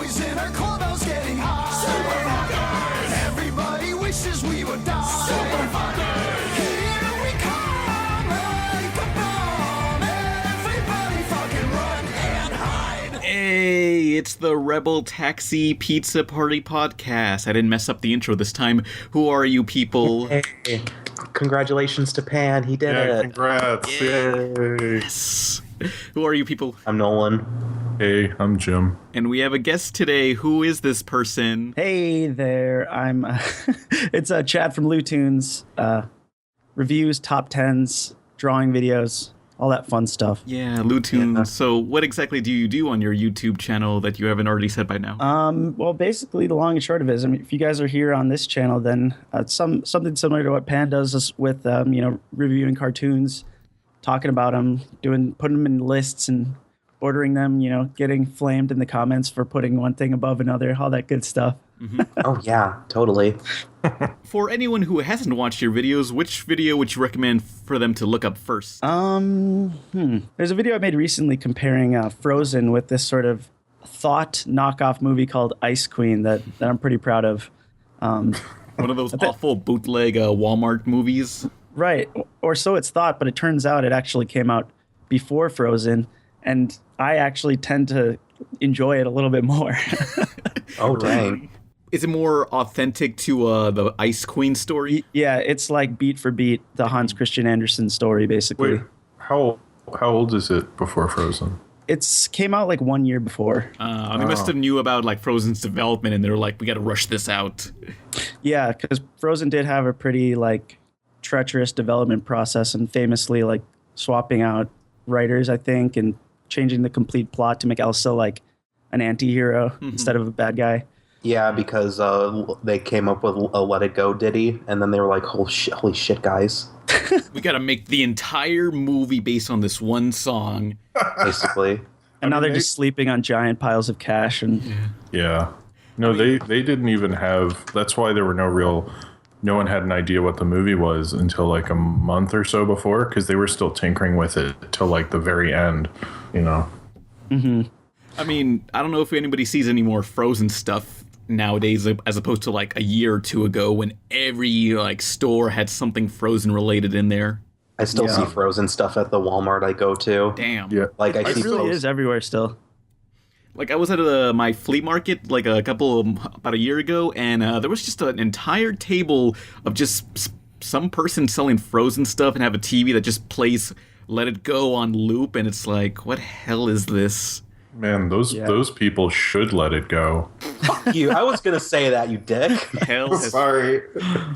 boys in our clubhouse getting high. Super fuckers! Everybody wishes we would die. Super fuckers! Here we come like a bomb. Everybody fucking run and hide. Hey, it's the RebelTaxi Pizza Party Podcast. I didn't mess up the intro this time. Who are you people? Hey, congratulations to Pan. He did it. Congrats. Yes. Who are you people? I'm Nolan. Hey, I'm Jim. And we have a guest today. Who is this person? Hey there, I'm it's Chad from LewTOONS. Reviews, top 10s, drawing videos, all that fun stuff. Yeah, LewTOONS. Yeah. So what exactly do you do on your YouTube channel that you haven't already said by now? Well, basically, the long and short of it is, I mean, if you guys are here on this channel, then something similar to what Pan does with, reviewing cartoons, talking about them, putting them in lists and ordering them, getting flamed in the comments for putting one thing above another, all that good stuff. Mm-hmm. Oh, yeah, totally. For anyone who hasn't watched your videos, which video would you recommend for them to look up first? There's a video I made recently comparing Frozen with this sort of thought knockoff movie called Ice Queen that I'm pretty proud of. One of those awful bootleg Walmart movies? Right, or so it's thought, but it turns out it actually came out before Frozen, and I actually tend to enjoy it a little bit more. Oh, dang. Is it more authentic to the Ice Queen story? Yeah, it's like beat for beat the Hans Christian Andersen story, basically. Wait, how old is it before Frozen? It's came out like 1 year before. They must have knew about like Frozen's development, and they're like, we got to rush this out. Yeah, because Frozen did have a pretty like treacherous development process, and famously like swapping out writers, I think, and changing the complete plot to make Elsa like an anti-hero instead of a bad guy. Yeah, because they came up with a Let It Go ditty, and then they were like, holy shit, guys. We got to make the entire movie based on this one song. Basically. And now they're just sleeping on giant piles of cash. And Yeah. No, they didn't even have... That's why there were no one had an idea what the movie was until like a month or so before, because they were still tinkering with it till like the very end, Mm-hmm. I mean, I don't know if anybody sees any more Frozen stuff nowadays as opposed to like a year or two ago when every like store had something Frozen related in there. I still see Frozen stuff at the Walmart I go to. Damn. Yeah. Like I it see really is everywhere still. Like I was at my flea market like about a year ago, and there was just an entire table of just some person selling Frozen stuff and have a TV that just plays Let It Go on loop, and it's like, what hell is this? Man, those people should let it go. Fuck you. I was going to say that, you dick. Sorry.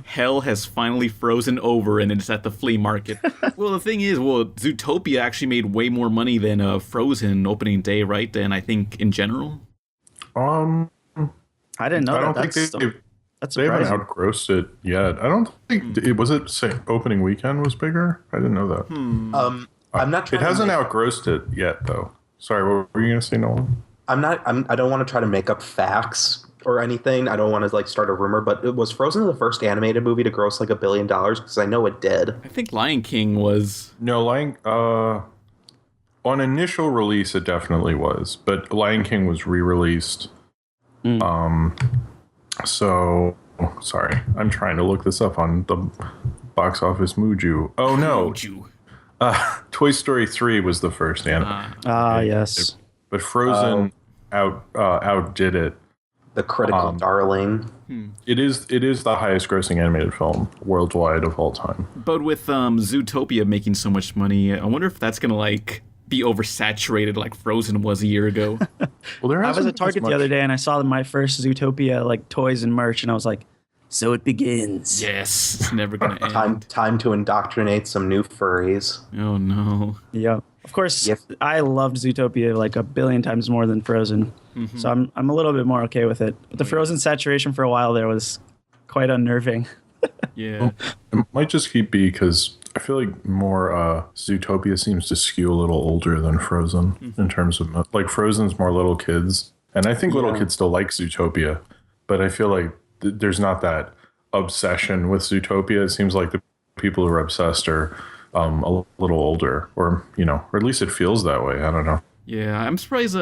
Hell has finally frozen over, and it's at the flea market. Well, the thing is, Zootopia actually made way more money than Frozen opening day, right? And I think in general. I didn't know I don't that. think That's they haven't surprising. outgrossed it yet. I don't think opening weekend was bigger. I didn't know that. I'm not trying It hasn't to outgrossed it yet, though. Sorry, what were you going to say, Nolan? I don't want to try to make up facts or anything. I don't want to like start a rumor, but was Frozen the first animated movie to gross like $1 billion? Because I know it did. I think Lion King was. No, on initial release, it definitely was. But Lion King was re-released. So, sorry. I'm trying to look this up on the box office Muju. Oh, no. Muju. Toy Story 3 was the first anime. Yes. But Frozen outdid it. The critical darling. It is the highest grossing animated film worldwide of all time. But with Zootopia making so much money, I wonder if that's going to like be oversaturated like Frozen was a year ago. Well, I was at Target the other day and I saw my first Zootopia like toys and merch, and I was like, so it begins. Yes, it's never going to end. Time to indoctrinate some new furries. Oh, no. Yeah. Of course, Yep. I loved Zootopia like 1 billion times more than Frozen. So I'm a little bit more okay with it. But the Frozen saturation for a while there was quite unnerving. Yeah. It might just be because I feel like more Zootopia seems to skew a little older than Frozen in terms of like Frozen's more little kids, and I think little kids still like Zootopia, but I feel like there's not that obsession with Zootopia. It seems like the people who are obsessed are a little older, or or at least it feels that way. I don't know. Yeah, I'm surprised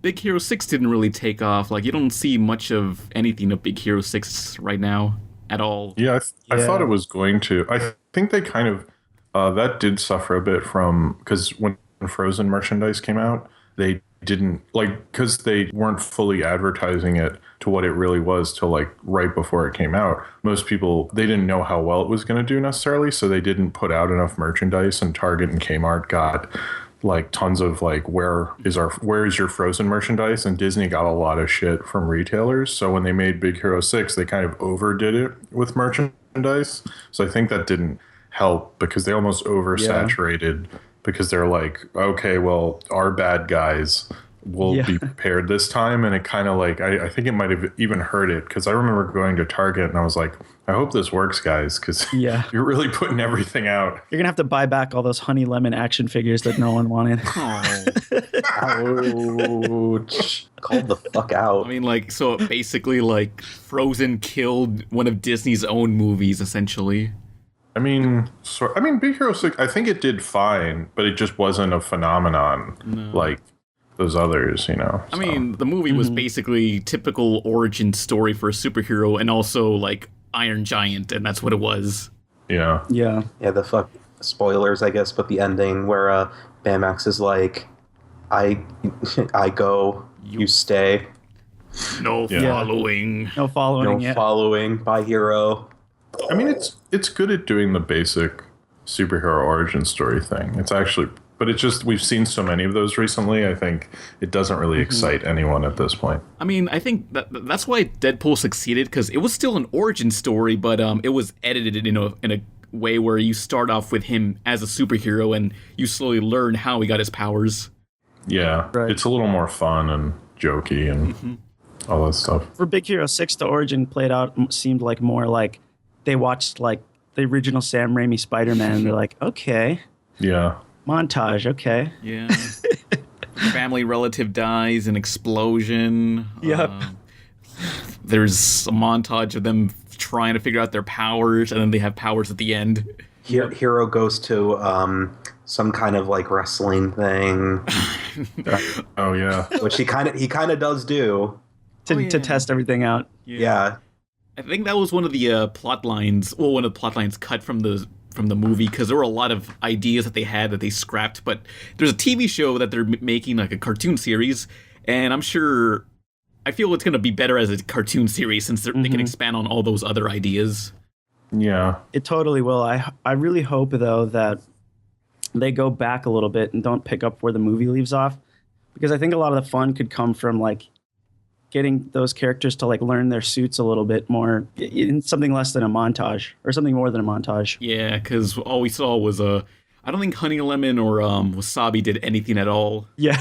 Big Hero 6 didn't really take off. Like, you don't see much of anything of Big Hero 6 right now at all. Yeah, I thought it was going to. I think they kind of that did suffer a bit from because when Frozen merchandise came out, they didn't because they weren't fully advertising it to what it really was till like right before it came out. Most people, they didn't know how well it was going to do necessarily, so they didn't put out enough merchandise, and Target and Kmart got like tons of like where is your Frozen merchandise, and Disney got a lot of shit from retailers. So when they made Big Hero 6, they kind of overdid it with merchandise. So I think that didn't help because they almost oversaturated because they're like, okay, well, our bad guys will be prepared this time. And it kind of like, I think it might have even hurt it because I remember going to Target and I was like, I hope this works, guys, because you're really putting everything out. You're going to have to buy back all those Honey Lemon action figures that Nolan wanted. Ouch. Called the fuck out. I mean, like, so basically, like, Frozen killed one of Disney's own movies, essentially. I mean, Big Hero 6, I think it did fine, but it just wasn't a phenomenon like those others, you know. I mean, the movie was basically typical origin story for a superhero and also, like, Iron Giant, and that's what it was. Yeah. Yeah. Yeah, the fuck spoilers, I guess, but the ending where Baymax is like, I go, you stay. No following. No following. No following by hero. I mean, it's good at doing the basic superhero origin story thing. It's actually, but it's just we've seen so many of those recently. I think it doesn't really excite anyone at this point. I mean, I think that's why Deadpool succeeded, because it was still an origin story, but it was edited in a way where you start off with him as a superhero and you slowly learn how he got his powers. Yeah, It's a little more fun and jokey and all that stuff. For Big Hero 6, the origin played out seemed like more like they watched like the original Sam Raimi Spider-Man and they're like, okay. Yeah. Montage, okay. Yeah. Family relative dies, an explosion. Yep. There's a montage of them trying to figure out their powers, and then they have powers at the end. Hero goes to some kind of like wrestling thing. Oh yeah. Which he kind of does do. To test everything out. Yeah. I think that was one of the plot lines. Well, one of the plot lines cut from the movie, because there were a lot of ideas that they had that they scrapped. But there's a TV show that they're making, like a cartoon series, and I feel it's going to be better as a cartoon series since they can expand on all those other ideas. Yeah, it totally will. I really hope though that they go back a little bit and don't pick up where the movie leaves off, because I think a lot of the fun could come from like getting those characters to like learn their suits a little bit more in something less than a montage or something more than a montage. Yeah, because all we saw was I don't think Honey Lemon or Wasabi did anything at all. Yeah,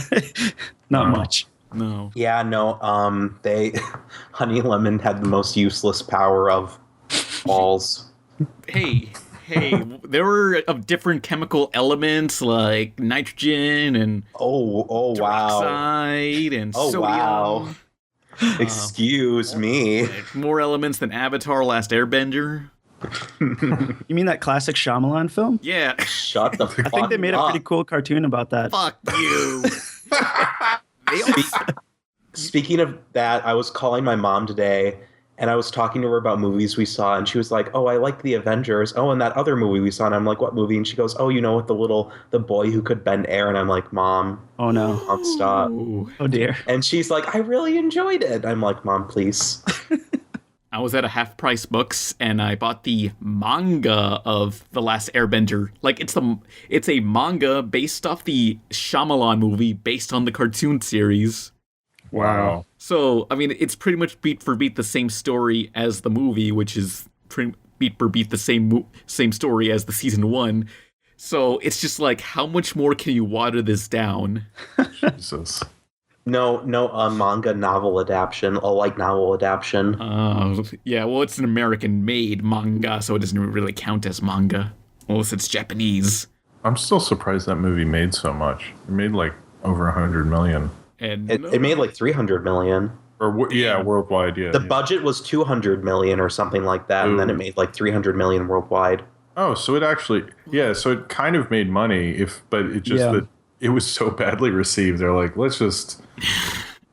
not much. No. Yeah, no. Honey Lemon had the most useless power of balls. Hey, there were of different chemical elements like nitrogen and dioxide and sodium. Wow. Excuse me. More elements than Avatar: Last Airbender. You mean that classic Shyamalan film? Yeah. Shut the fuck up. I think they made a pretty cool cartoon about that. Fuck you. Speaking of that, I was calling my mom today, and I was talking to her about movies we saw, and she was like, oh, I liked The Avengers. Oh, and that other movie we saw. And I'm like, what movie? And she goes, oh, you know, with the boy who could bend air. And I'm like, Mom. Oh, no. Mom, stop. Oh, dear. And she's like, I really enjoyed it. I'm like, Mom, please. I was at a Half Price Books and I bought the manga of The Last Airbender. Like, it's a manga based off the Shyamalan movie based on the cartoon series. Wow. So, I mean, it's pretty much beat for beat the same story as the movie, which is beat for beat the same story as the season 1. So, it's just like, how much more can you water this down? Jesus. No, manga novel adaptation, a light novel adaptation. Yeah, well, it's an American-made manga, so it doesn't really count as manga, unless it's Japanese. I'm still surprised that movie made so much. It made like over 100 million. And it made like 300 million. Worldwide, yeah. The budget was 200 million or something like that, and then it made like 300 million worldwide. Oh, so it actually, so it kind of made money, but it just that it was so badly received. They're like, let's just,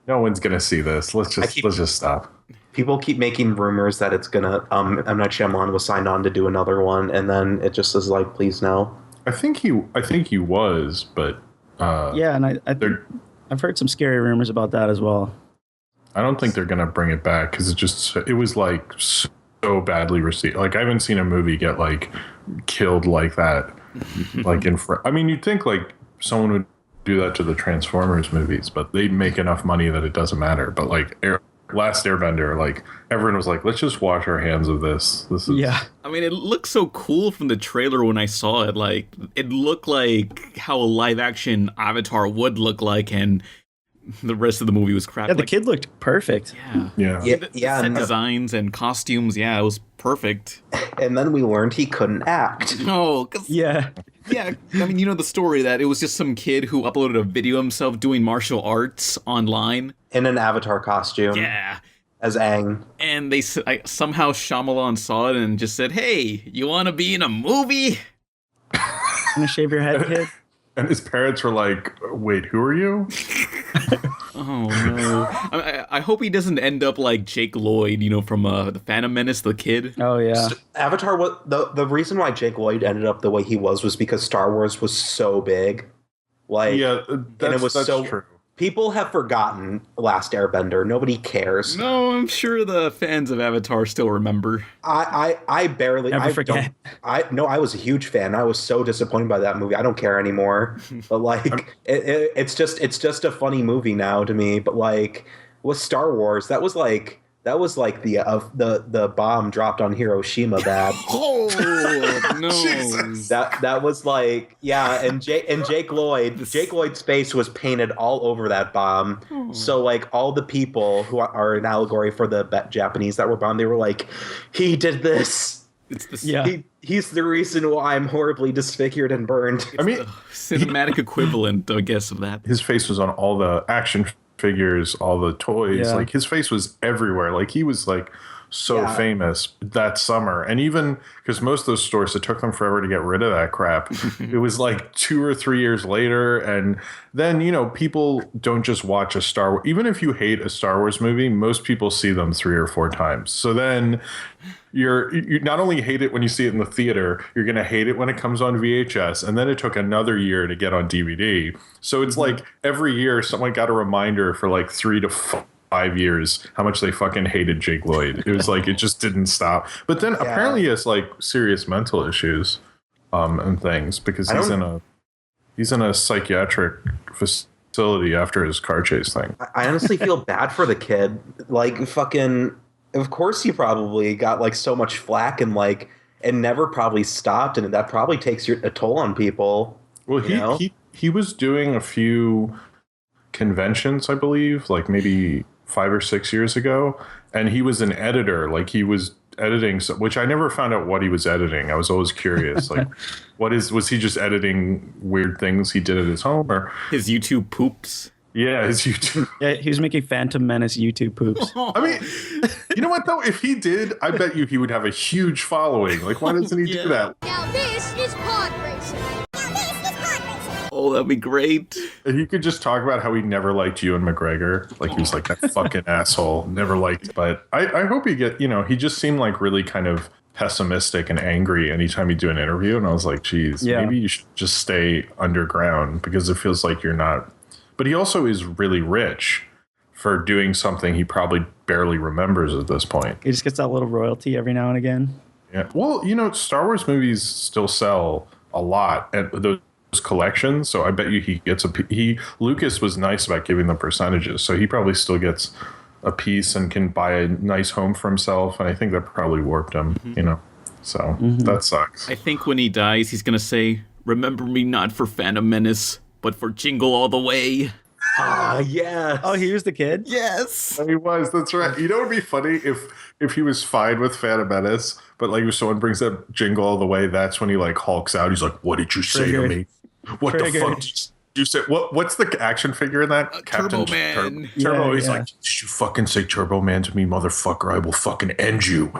no one's gonna see this. Let's just stop. People keep making rumors that it's gonna. M. Night Shyamalan was signed on to do another one, and then it just is like, please no. I think he was, but yeah, and I've heard some scary rumors about that as well. I don't think they're gonna bring it back because it was like so badly received. Like I haven't seen a movie get like killed like that. Like I mean, you'd think like someone would do that to the Transformers movies, but they'd make enough money that it doesn't matter. But like Last Airbender, like everyone was like, let's just wash our hands of this. This is I mean, it looked so cool from the trailer when I saw it. Like it looked like how a live action Avatar would look like, and the rest of the movie was crap. Yeah, the kid looked perfect. Yeah. The set designs and costumes, it was perfect. And then we learned he couldn't act. No, Yeah. I mean, you know the story that it was just some kid who uploaded a video of himself doing martial arts online. In an Avatar costume. Yeah. As Aang. And somehow Shyamalan saw it and just said, hey, you want to be in a movie? Gonna shave your head, kid? And his parents were like, wait, who are you? Oh, no. I hope he doesn't end up like Jake Lloyd, from the Phantom Menace, the kid. Oh, yeah. Avatar, the reason why Jake Lloyd ended up the way he was because Star Wars was so big. Like, yeah, that's so true. People have forgotten Last Airbender. Nobody cares. No, I'm sure the fans of Avatar still remember. I barely. Never forget. I was a huge fan. I was so disappointed by that movie. I don't care anymore. But like, it's just a funny movie now to me. But like with Star Wars, that was like the bomb dropped on Hiroshima bad. Oh no! That was like and Jake Lloyd's face was painted all over that bomb. Oh. So like all the people who are an allegory for the Japanese that were bombed, they were like, he did this. He's the reason why I'm horribly disfigured and burned. I mean, cinematic equivalent, I guess, of that. His face was on all the action figures, all the toys. Like his face was everywhere. Like he was like so famous that summer. And even because most of those stores, it took them forever to get rid of that crap. It was like 2 or 3 years later. And then, people don't just watch a Star Wars. Even if you hate a Star Wars movie, most people see them 3 or 4 times. So then you not only hate it when you see it in the theater, you're going to hate it when it comes on VHS. And then it took another year to get on DVD. So it's like every year someone got a reminder for like 3 to 5 years how much they fucking hated Jake Lloyd. It was like it just didn't stop. But then apparently he has like serious mental issues and things because he's in a psychiatric facility after his car chase thing. I honestly feel bad for the kid. Like fucking, of course he probably got like so much flack and like and never probably stopped, and that probably takes a toll on people. Well, he was doing a few conventions, I believe, like maybe 5 or 6 years ago, and he was an editor. Like he was editing, which I never found out what he was editing. I was always curious, like, was he just editing weird things he did at his home or his YouTube poops? Yeah, his YouTube. Yeah, he was making Phantom Menace YouTube poops. I mean, you know what though? If he did, I bet you he would have a huge following. Like, why doesn't he do that? Now this is pod racing. Oh, that'd be great. And he could just talk about how he never liked Ewan McGregor. Like he was like that fucking asshole. Never liked. But I hope he just seemed like really kind of pessimistic and angry anytime he'd do an interview. And I was like, geez, maybe you should just stay underground because it feels like you're not. But he also is really rich for doing something he probably barely remembers at this point. He just gets that little royalty every now and again. Yeah. Well, Star Wars movies still sell a lot at those collections, so I bet you he gets Lucas was nice about giving the percentages, so he probably still gets a piece and can buy a nice home for himself, and I think that probably warped him, so that sucks. I think when he dies, he's gonna say, "Remember me not for Phantom Menace, but for Jingle All the Way." Ah, yes. Oh, he was the kid? Yes. He was, that's right. You know what would be funny if he was fine with Phantom Menace, but like if someone brings up Jingle All the Way, that's when he like hulks out. He's like, "What did you say to me? What the fuck did you say?" What's the action figure in that? Captain Turbo Man. Turbo. He's like, "Did you fucking say Turbo Man to me, motherfucker? I will fucking end you.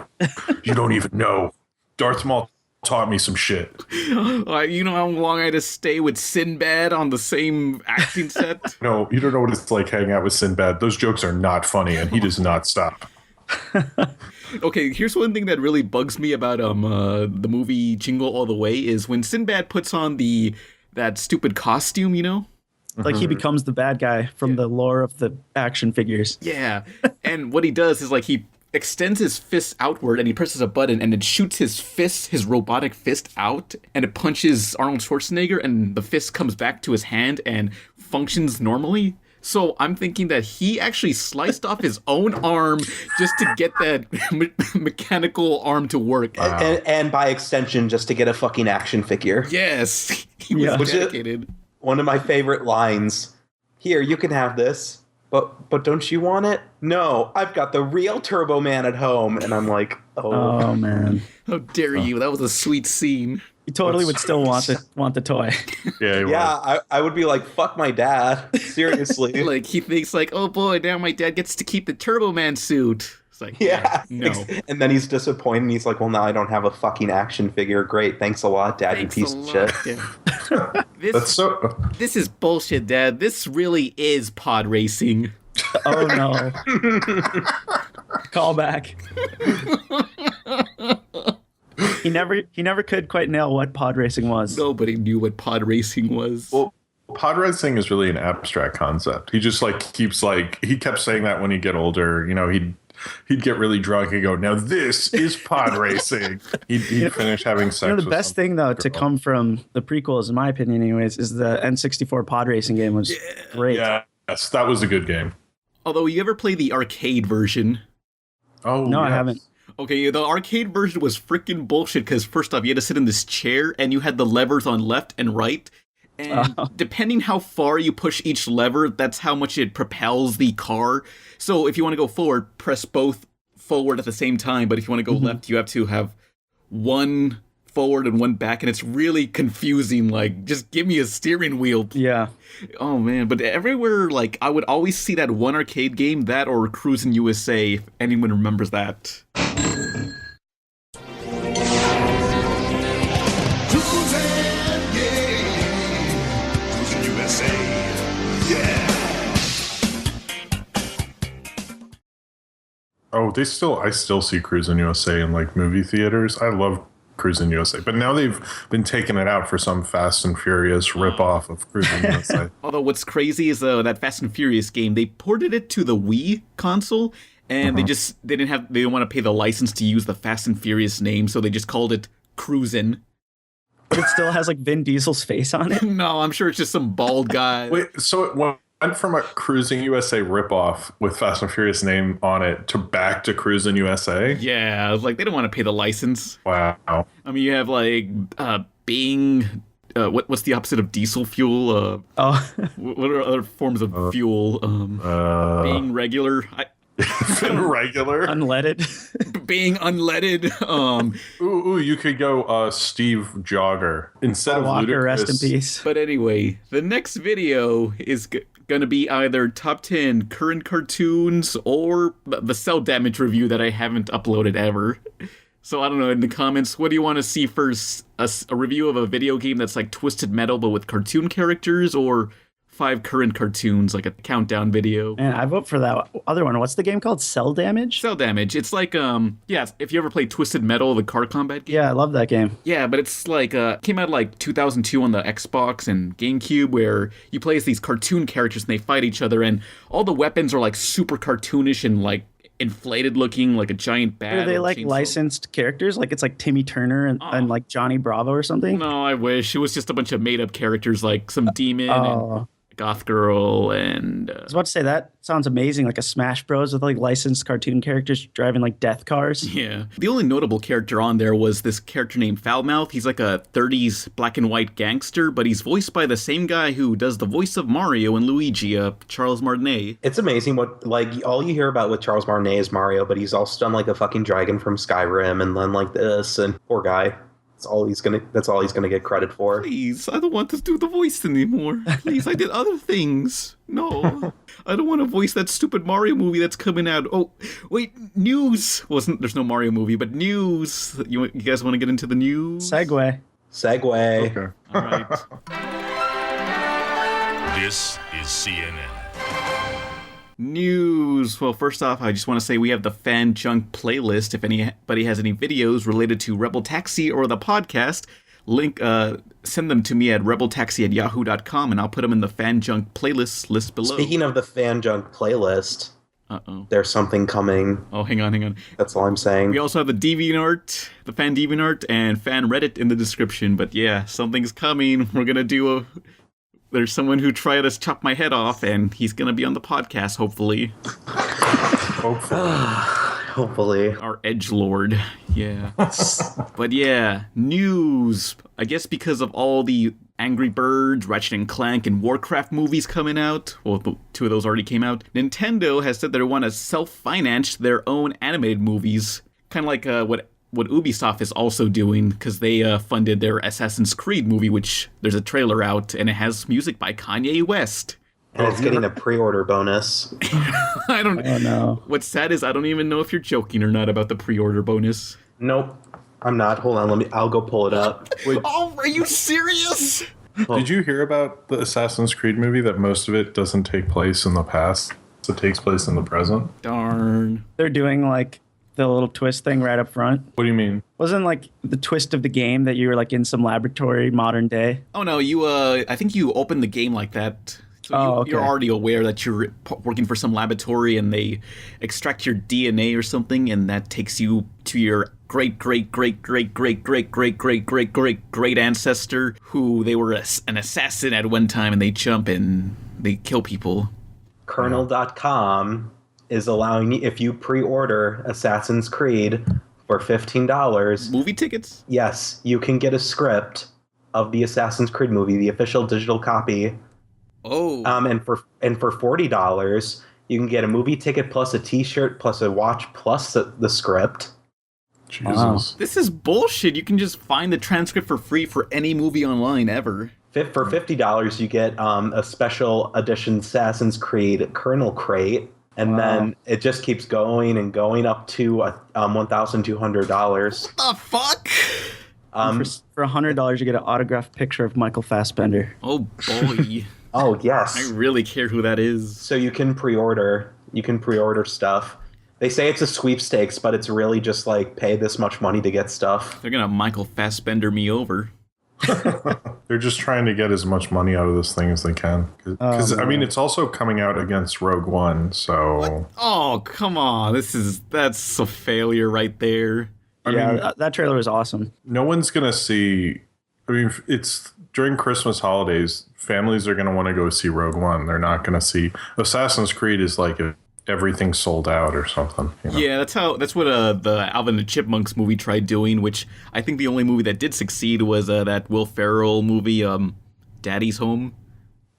You don't even know." Darth Maul taught me some shit. You know how long I had to stay with Sinbad on the same acting set? No, you don't know what it's like hanging out with Sinbad. Those jokes are not funny, and he does not stop. Okay, here's one thing that really bugs me about the movie Jingle All the Way is when Sinbad puts on that stupid costume, you know? Like he becomes the bad guy from the lore of the action figures. Yeah. And what he does is like he extends his fist outward and he presses a button and it shoots his robotic fist out, and it punches Arnold Schwarzenegger and the fist comes back to his hand and functions normally. So I'm thinking that he actually sliced off his own arm just to get that mechanical arm to work. Wow. And by extension, just to get a fucking action figure. Yes. He was dedicated. One of my favorite lines. Here, you can have this. But don't you want it? No, I've got the real Turbo Man at home. And I'm like, Oh man. How dare you? That was a sweet scene. You totally would still want the toy. Yeah, I would be like, fuck my dad. Seriously. Like, he thinks like, oh boy, now my dad gets to keep the Turbo Man suit. It's like, yeah. no. And then he's disappointed and he's like, well, now I don't have a fucking action figure. Great. Thanks a lot, Dad, you piece of shit. Yeah. This is bullshit, Dad. This really is pod racing. Oh no. Call back. He never could quite nail what pod racing was. Nobody knew what pod racing was. Well, pod racing is really an abstract concept. He just he kept saying that when he'd get older, he'd get really drunk and go, now this is pod racing. He'd finish having sex. The best thing though to come from the prequels, in my opinion anyways, is the N64 pod racing game was great. Yeah, yes, that was a good game. Although, you ever play the arcade version? Oh, no, yes. I haven't. Okay, the arcade version was freaking bullshit because first off, you had to sit in this chair and you had the levers on left and right. And depending how far you push each lever, that's how much it propels the car. So if you want to go forward, press both forward at the same time. But if you want to go left, you have to have one forward and one back. And it's really confusing. Like, just give me a steering wheel. Yeah. Oh, man. But everywhere, like, I would always see that one arcade game, that or Cruisn USA, if anyone remembers that. Oh, I still see Cruisn USA in like movie theaters. I love Cruisn USA, but now they've been taking it out for some Fast and Furious ripoff of Cruisn USA. Although what's crazy is that Fast and Furious game, they ported it to the Wii console, and they didn't want to pay the license to use the Fast and Furious name, so they just called it Cruisn. But it still has like Vin Diesel's face on it. No, I'm sure it's just some bald guy. Wait, so it went from a Cruisn USA ripoff with Fast and Furious name on it to back to Cruisn USA? Yeah, like they don't want to pay the license. Wow. I mean, you have like being what's the opposite of diesel fuel? What are other forms of fuel? Being regular. Regular? Unleaded. Being unleaded. Ooh, you could go Steve Jogger instead of Walker, Ludacris. rest in peace. But anyway, the next video is going to be either top 10 current cartoons or the cell damage review that I haven't uploaded ever. So I don't know, in the comments, what do you want to see first? A review of a video game that's like Twisted Metal but with cartoon characters, or 5 current cartoons, like a countdown video? Man, I vote for that other one. What's the game called? Cell Damage? Cell Damage. It's like, if you ever played Twisted Metal, the car combat game. Yeah, I love that game. Yeah, but it's like, came out like 2002 on the Xbox and GameCube, where you play as these cartoon characters and they fight each other, and all the weapons are like super cartoonish and like inflated looking, like a giant bat. Are they like chainsaw. licensed characters? Like it's like Timmy Turner and like Johnny Bravo or something? No, I wish. It was just a bunch of made up characters, like some demon and Goth Girl and... I was about to say, that sounds amazing, like a Smash Bros. With like licensed cartoon characters driving like death cars. Yeah. The only notable character on there was this character named Foulmouth. He's like a 30s black and white gangster, but he's voiced by the same guy who does the voice of Mario and Luigi, Charles Martinet. It's amazing what, like, all you hear about with Charles Martinet is Mario, but he's also done like a fucking dragon from Skyrim and then like this, and poor guy. That's all he's gonna get credit for. Please, I don't want to do the voice anymore. Please, I did other things. No, I don't want to voice that stupid Mario movie that's coming out. Oh, wait, news. There's no Mario movie, but news. You guys want to get into the news? Segue. Okay. All right. This is CNN. News. Well, first off, I just want to say we have the Fan Junk playlist. If anybody has any videos related to Rebel Taxi or the podcast, send them to me at rebeltaxi@yahoo.com, and I'll put them in the Fan Junk playlist list below. Speaking of the Fan Junk playlist, there's something coming. Oh, hang on. That's all I'm saying. We also have the Deviant Art, the Fan Deviant Art, and Fan Reddit in the description. But yeah, something's coming. We're gonna do There's someone who tried to chop my head off, and he's gonna be on the podcast, hopefully. Hopefully. Our edgelord. Yeah. But yeah, news. I guess because of all the Angry Birds, Ratchet & Clank, and Warcraft movies coming out, well, 2 of those already came out, Nintendo has said they want to self-finance their own animated movies. Kind of like what Ubisoft is also doing, because they funded their Assassin's Creed movie, which there's a trailer out, and it has music by Kanye West. And it's getting a pre-order bonus. I don't Oh, no. What's sad is I don't even know if you're joking or not about the pre-order bonus. Nope. I'm not. Hold on, I'll go pull it up. Oh, are you serious? Did you hear about the Assassin's Creed movie that most of it doesn't take place in the past? It takes place in the present? Darn. They're doing like the little twist thing right up front. What do you mean? Wasn't like the twist of the game that you were like in some laboratory modern day? Oh no, I think you open the game like that. So okay. You're already aware that you're working for some laboratory and they extract your DNA or something, and that takes you to your great ancestor, who they were an assassin at one time, and they jump and they kill people. Kernel.com is allowing you, if you pre-order Assassin's Creed for $15... Movie tickets? Yes, you can get a script of the Assassin's Creed movie, the official digital copy. Oh. And for $40, you can get a movie ticket plus a T-shirt plus a watch plus the script. Jesus. Wow. This is bullshit. You can just find the transcript for free for any movie online ever. For $50, you get a special edition Assassin's Creed Kernel crate, and then it just keeps going and going up to $1,200. The fuck? For $100, you get an autographed picture of Michael Fassbender. Oh boy. Oh yes. I really care who that is. So you can pre-order stuff. They say it's a sweepstakes, but it's really just like pay this much money to get stuff. They're gonna Michael Fassbender me over. They're just trying to get as much money out of this thing as they can. Because, I mean, it's also coming out against Rogue One, so... What? Oh, come on. That's a failure right there. I mean, that trailer was awesome. no one's going to see... I mean, it's during Christmas holidays, families are going to want to go see Rogue One. They're not going to see... Assassin's Creed is like if everything's sold out or something. You know? Yeah, that's what the Alvin and the Chipmunks movie tried doing, which I think the only movie that did succeed was that Will Ferrell movie, Daddy's Home.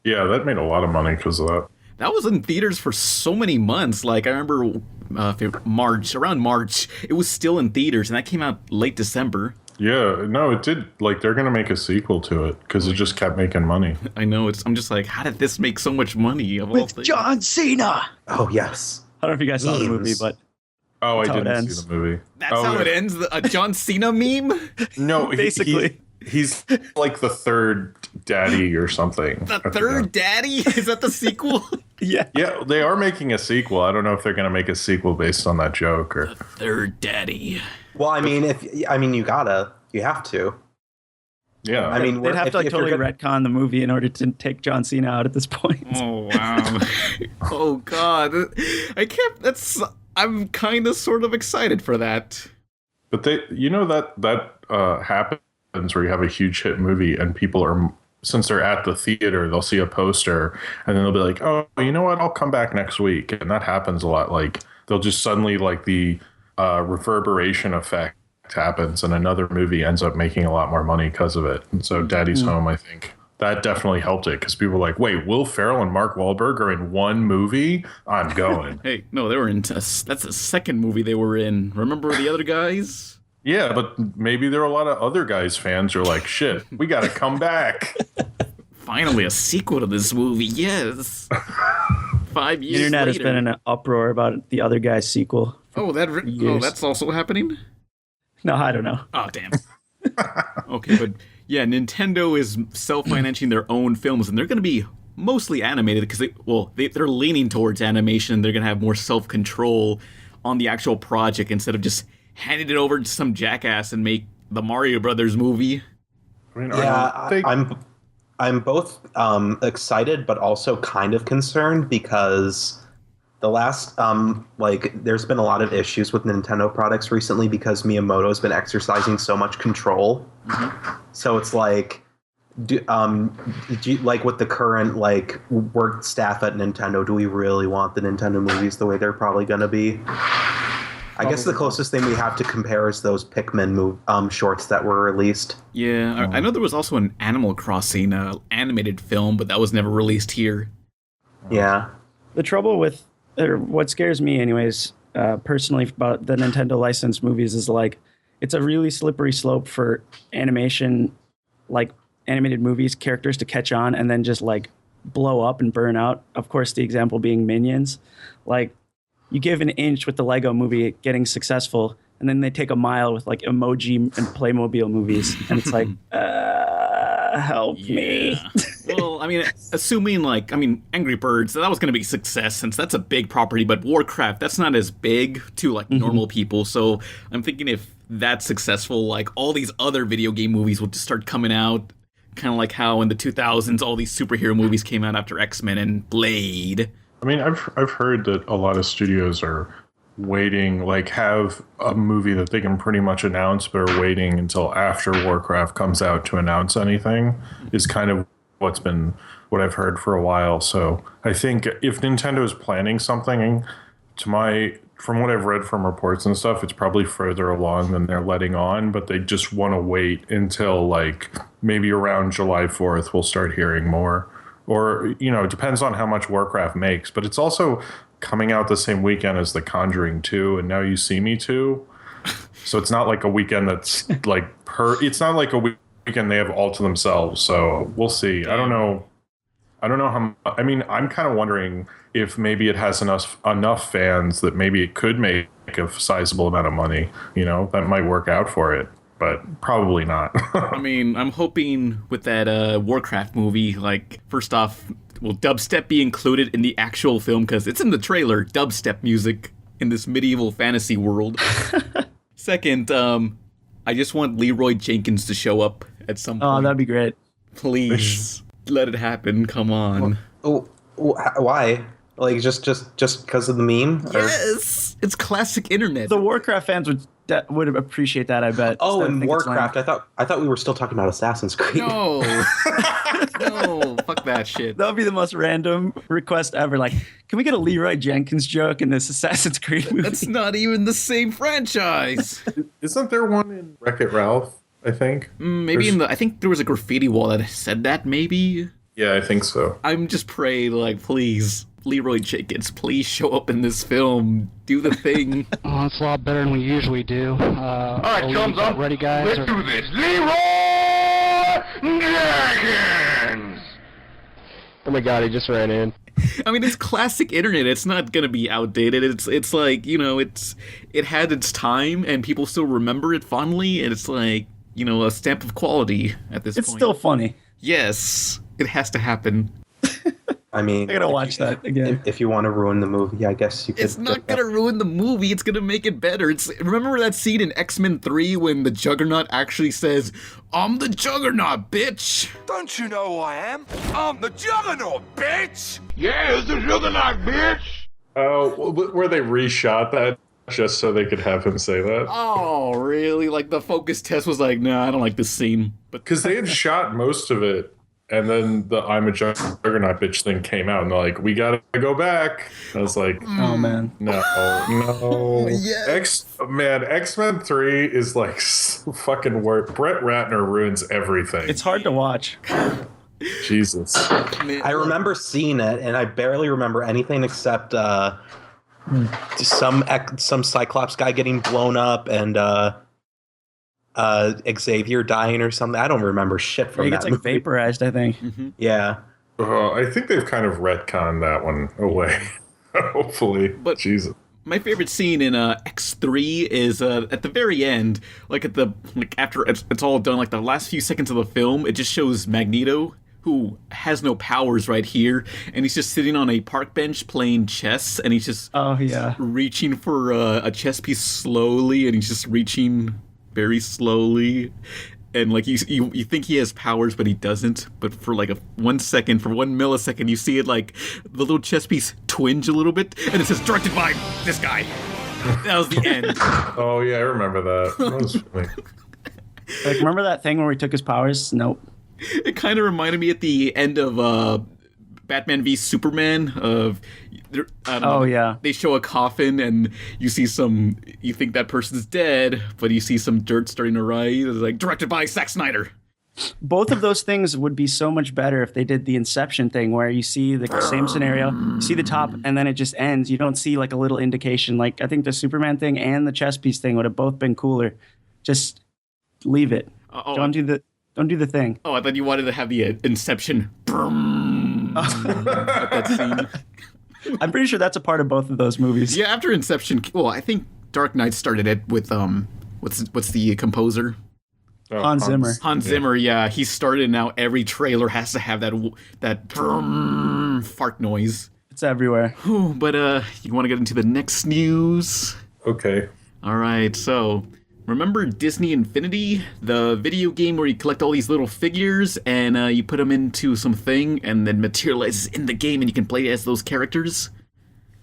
Yeah, that made a lot of money because of that. That was in theaters for so many months. Like, I remember around March, it was still in theaters, and that came out late December. Yeah, no, it did. Like, they're going to make a sequel to it because it just kept making money. I know. I'm just like, how did this make so much money? Of all With things? John Cena! Oh yes. I don't know if you guys saw the movie, Memes. but Oh, I That's how it didn't ends. see the movie. That's how it ends? A John Cena meme? No, Basically. he's like the third daddy or something. The I forgot. third daddy? Is that the sequel? yeah. Yeah, they are making a sequel. I don't know if they're going to make a sequel based on that joke or. Third daddy. Well, I mean, you have to. Yeah, I mean, They'd have to like if you're totally gonna- retcon the movie in order to take John Cena out at this point. Oh, wow. Oh, God. I'm kind of sort of excited for that. but that happens where you have a huge hit movie and people are, since they're at the theater, they'll see a poster and then they'll be like, oh, you know what? I'll come back next week. And that happens a lot. Like they'll just suddenly like the reverberation effect happens and another movie ends up making a lot more money because of it. And so Daddy's Home, I think that definitely helped it because people were like, wait, Will Ferrell and Mark Wahlberg are in one movie? I'm going. Hey, no, they were in... That's the second movie they were in. Remember the other guys? Yeah, but maybe there are a lot of other guys' fans who are like, shit, we got to come back. Finally, a sequel to this movie. Yes. 5 years The internet has later. been in an uproar about the other guy's sequel. That's also happening? No, I don't know. Oh, damn. Okay, but yeah, Nintendo is self-financing their own films, and they're going to be mostly animated because they're leaning towards animation. They're going to have more self-control on the actual project instead of just handing it over to some jackass and make the Mario Brothers movie. I mean, I'm both excited but also kind of concerned because the last there's been a lot of issues with Nintendo products recently because Miyamoto's been exercising so much control. Mm-hmm. So it's like, do you, like with the current work staff at Nintendo, do we really want the Nintendo movies the way they're probably going to be? I guess the closest thing we have to compare is those Pikmin shorts that were released. Yeah, I know there was also an Animal Crossing animated film, but that was never released here. Yeah. The trouble with, or what scares me anyways, personally about the Nintendo licensed movies is it's a really slippery slope for animation, animated movies, characters to catch on and then just blow up and burn out. Of course, the example being Minions. You give an inch with the Lego movie getting successful, and then they take a mile with Emoji and Playmobil movies, and it's help me. Well, I mean, assuming Angry Birds, that was going to be a success since that's a big property, but Warcraft, that's not as big to normal people. So I'm thinking if that's successful, all these other video game movies will just start coming out, kind of like how in the 2000s all these superhero movies came out after X-Men and Blade. I mean, I've heard that a lot of studios are waiting, have a movie that they can pretty much announce, but are waiting until after Warcraft comes out to announce anything, is kind of what I've heard for a while. So I think if Nintendo is planning something, from what I've read from reports and stuff, it's probably further along than they're letting on, but they just want to wait until maybe around July 4th, we'll start hearing more. Or, it depends on how much Warcraft makes. But it's also coming out the same weekend as The Conjuring 2 and Now You See Me 2. So it's not a weekend that's it's not a weekend they have all to themselves. So we'll see. I don't know how. I mean, I'm kind of wondering if maybe it has enough fans that maybe it could make a sizable amount of money. That might work out for it. But probably not. I mean, I'm hoping with that Warcraft movie, first off, will dubstep be included in the actual film? Because it's in the trailer, dubstep music in this medieval fantasy world. Second, I just want Leroy Jenkins to show up at some point. Oh, that'd be great. Please, let it happen. Come on. Why? Just because of the meme? Yes! It's classic internet. The Warcraft fans would appreciate that, I bet. Oh, and Warcraft. I thought we were still talking about Assassin's Creed. No. No, fuck that shit. That would be the most random request ever. Can we get a Leroy Jenkins joke in this Assassin's Creed movie? That's not even the same franchise. Isn't there one in Wreck-It Ralph, I think? Maybe I think there was a graffiti wall that said that, maybe? Yeah, I think so. I'm just praying, please, Leroy Jenkins, please show up in this film. Do the thing. Oh, it's a lot better than we usually do. All right, thumbs up. Ready, guys? Let's do this. Leroy Jenkins! Oh my god, he just ran in. I mean, it's classic internet. It's not gonna be outdated. It's it had its time, and people still remember it fondly, and it's a stamp of quality at this point. It's still funny. Yes, it has to happen. I mean, I gotta watch that again. If you want to ruin the movie, I guess you could. It's not gonna ruin the movie. It's gonna make it better. Remember that scene in X-Men 3 when the Juggernaut actually says, "I'm the Juggernaut, bitch." Don't you know who I am? I'm the Juggernaut, bitch! Yeah, it's the Juggernaut, bitch! Oh, where they reshot that just so they could have him say that? Oh, really? The focus test was nah, I don't like this scene. But because they had shot most of it. And then the I'm a Juggernaut bitch thing came out, and they're like, we gotta go back. I was like, oh, man. No. Yes. X-Men 3 is fucking work. Brett Ratner ruins everything. It's hard to watch. Jesus. I remember seeing it, and I barely remember anything except some Cyclops guy getting blown up, and Xavier dying or something. I don't remember shit from He that gets like movie. vaporized, I think. Yeah. I think they've kind of retconned that one away. Hopefully. But Jesus. my favorite scene in X3 is at the very end, after it's all done, like the last few seconds of the film, it just shows Magneto, who has no powers right here, and he's just sitting on a park bench playing chess, and he's just reaching for a chess piece slowly, and he's just reaching very slowly. And like you think he has powers, but he doesn't. But for like 1 second, for 1 millisecond, you see it like the little chess piece twinge a little bit, and it says directed by this guy. That was the end. Oh yeah, I remember that. That was funny. Like, remember that thing where we took his powers? Nope. It kind of reminded me at the end of Batman v Superman. They show a coffin and you think that person's dead, but you see some dirt starting to rise. It's like directed by Zack Snyder. Both of those things would be so much better if they did the Inception thing, where you see the same scenario, you see the top, and then it just ends. You don't see like a little indication. Like, I think the Superman thing and the chess piece thing would have both been cooler. Just leave it. Don't do the thing. Oh, I thought you wanted to have the Inception. That scene. I'm pretty sure that's a part of both of those movies. Yeah, after Inception. Well, I think Dark Knight started it with what's the composer? Hans Zimmer. Hans Zimmer, yeah, he started. Now every trailer has to have that fart noise. It's everywhere. But you want to get into the next news? Okay. All right, so remember Disney Infinity, the video game where you collect all these little figures and you put them into something and then materializes in the game and you can play as those characters?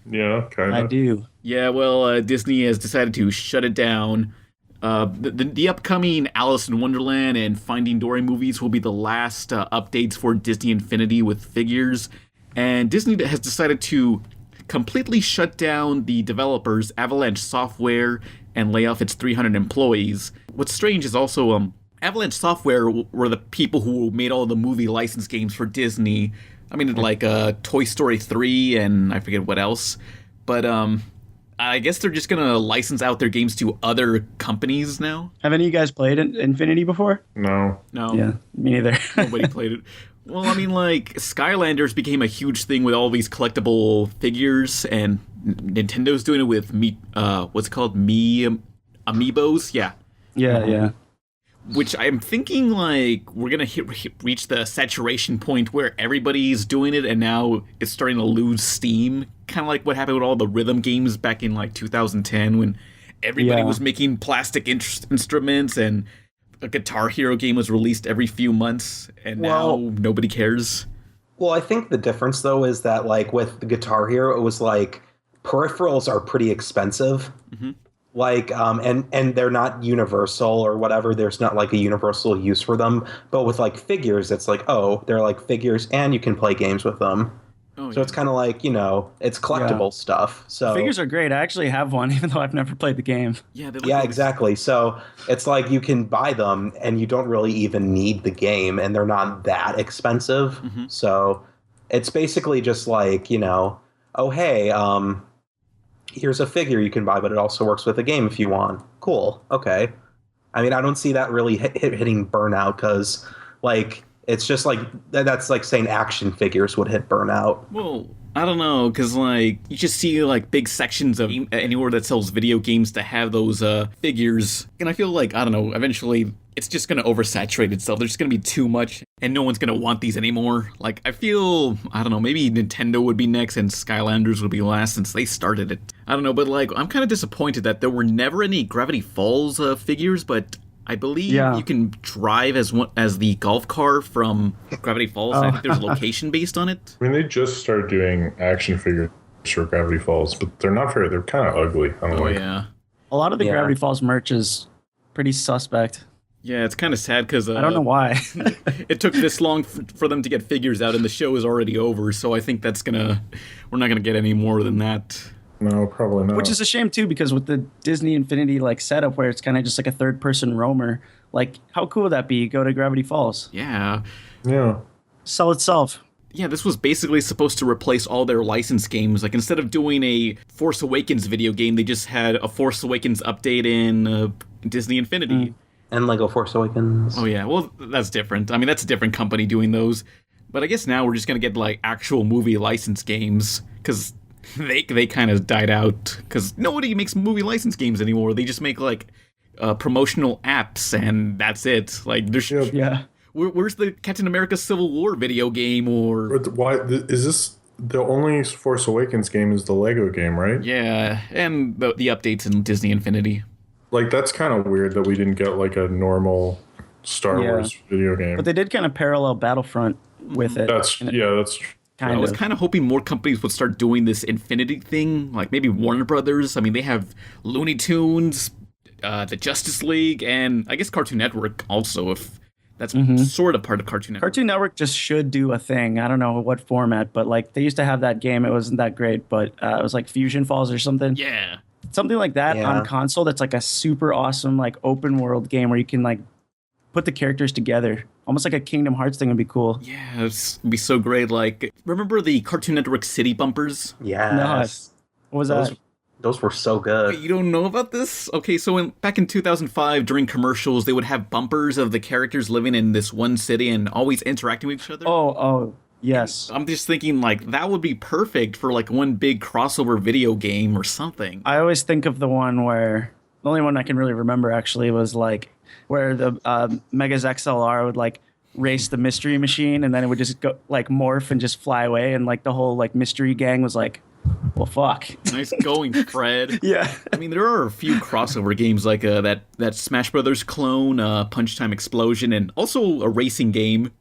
Yeah, kind of. I do. Yeah, well, Disney has decided to shut it down. The upcoming Alice in Wonderland and Finding Dory movies will be the last updates for Disney Infinity with figures. And Disney has decided to completely shut down the developers, Avalanche Software, and lay off its 300 employees. What's strange is also Avalanche Software were the people who made all the movie license games for Disney. I mean, like Toy Story 3 and I forget what else. But I guess they're just going to license out their games to other companies now. Have any of you guys played Infinity before? No. Yeah, me neither. Nobody played it. Well, I mean, like, Skylanders became a huge thing with all these collectible figures, and Nintendo's doing it with what's it called? Amiibos? Yeah. Yeah. Which I'm thinking, like, we're going to reach the saturation point where everybody's doing it, and now it's starting to lose steam. Kind of like what happened with all the rhythm games back in, like, 2010, when everybody was making plastic instruments, and a Guitar Hero game was released every few months, and now nobody cares. Well, I think the difference, though, is that, like, with the Guitar Hero, it was, like, peripherals are pretty expensive. Mm-hmm. Like, and they're not universal or whatever. There's not, like, a universal use for them. But with, like, figures, it's like, they're, like, figures, and you can play games with them. So it's kind of like, it's collectible stuff. So figures are great. I actually have one, even though I've never played the game. Yeah, exactly. So it's like you can buy them and you don't really even need the game and they're not that expensive. Mm-hmm. So it's basically just like, here's a figure you can buy, but it also works with a game if you want. Cool. Okay. I mean, I don't see that really hitting burnout because, like, it's just like that's like saying action figures would hit burnout. Well, I don't know, because like you just see like big sections of anywhere that sells video games to have those figures, and I feel like, I don't know, eventually it's just going to oversaturate itself. There's just going to be too much, and no one's going to want these anymore. Like, I feel, I don't know, maybe Nintendo would be next and Skylanders would be last since they started it. I don't know, but like I'm kind of disappointed that there were never any Gravity Falls figures, but I believe you can drive as the golf car from Gravity Falls. I think there's a location based on it. I mean, they just started doing action figures for Gravity Falls, but they're not very. They're kind of ugly. Yeah. A lot of the Gravity Falls merch is pretty suspect. Yeah, it's kind of sad because I don't know why. It took this long for them to get figures out, and the show is already over. So I think we're not gonna get any more than that. No, probably not. Which is a shame too, because with the Disney Infinity like setup where it's kind of just like a third-person roamer, like how cool would that be? Go to Gravity Falls. Yeah. Sell itself. Yeah, this was basically supposed to replace all their licensed games. Like, instead of doing a Force Awakens video game, they just had a Force Awakens update in Disney Infinity. And Lego Force Awakens. Oh yeah, well that's different. I mean that's a different company doing those. But I guess now we're just gonna get like actual movie license games because they kind of died out because nobody makes movie license games anymore. They just make like promotional apps and that's it. Like there's where's the Captain America Civil War video game or why is this? The only Force Awakens game is the Lego game, right? Yeah, and the updates in Disney Infinity. Like, that's kind of weird that we didn't get, like, a normal Star Wars video game. But they did kind of parallel Battlefront with it. That's I was kind of hoping more companies would start doing this Infinity thing, like maybe Warner Brothers. I mean, they have Looney Tunes, the Justice League, and I guess Cartoon Network also, if that's sort of part of Cartoon Network. Cartoon Network just should do a thing. I don't know what format, but like they used to have that game. It wasn't that great, but it was like Fusion Falls or something. Yeah. Something like that on console that's like a super awesome like open world game where you can like put the characters together. Almost like a Kingdom Hearts thing would be cool. Yeah, it'd be so great. Like, remember the Cartoon Network City bumpers? Yes. What was that? Those were so good. Wait, you don't know about this? Okay, so back in 2005, during commercials, they would have bumpers of the characters living in this one city and always interacting with each other. Oh, yes. I'm just thinking, like, that would be perfect for, like, one big crossover video game or something. I always think of the one where, the only one I can really remember, actually, was, like, where the Megas XLR would, like, race the mystery machine, and then it would just go, like, morph and just fly away, and, like, the whole, like, mystery gang was, like, well, fuck. Nice going, Fred. Yeah. I mean, there are a few crossover games like that Smash Brothers clone, Punch Time Explosion, and also a racing game,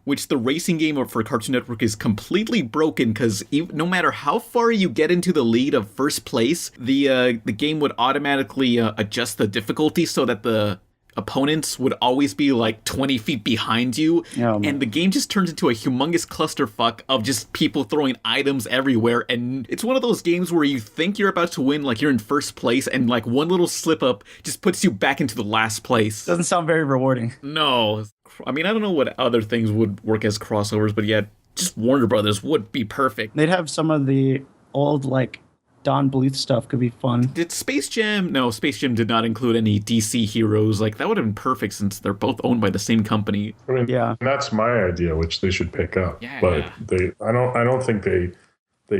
which the racing game for Cartoon Network is completely broken because no matter how far you get into the lead of first place, the game would automatically adjust the difficulty so that the opponents would always be like 20 feet behind you, and the game just turns into a humongous clusterfuck of just people throwing items everywhere, and it's one of those games where you think you're about to win, like you're in first place, and like one little slip up just puts you back into the last place. Doesn't sound very rewarding. No. I mean, I don't know what other things would work as crossovers, but yeah, just Warner Brothers would be perfect. They'd have some of the old, like, Don Bluth stuff could be fun. Did Space Jam? No, Space Jam did not include any DC heroes. Like, that would have been perfect since they're both owned by the same company. I mean, that's my idea, which they should pick up. Yeah. But I don't think they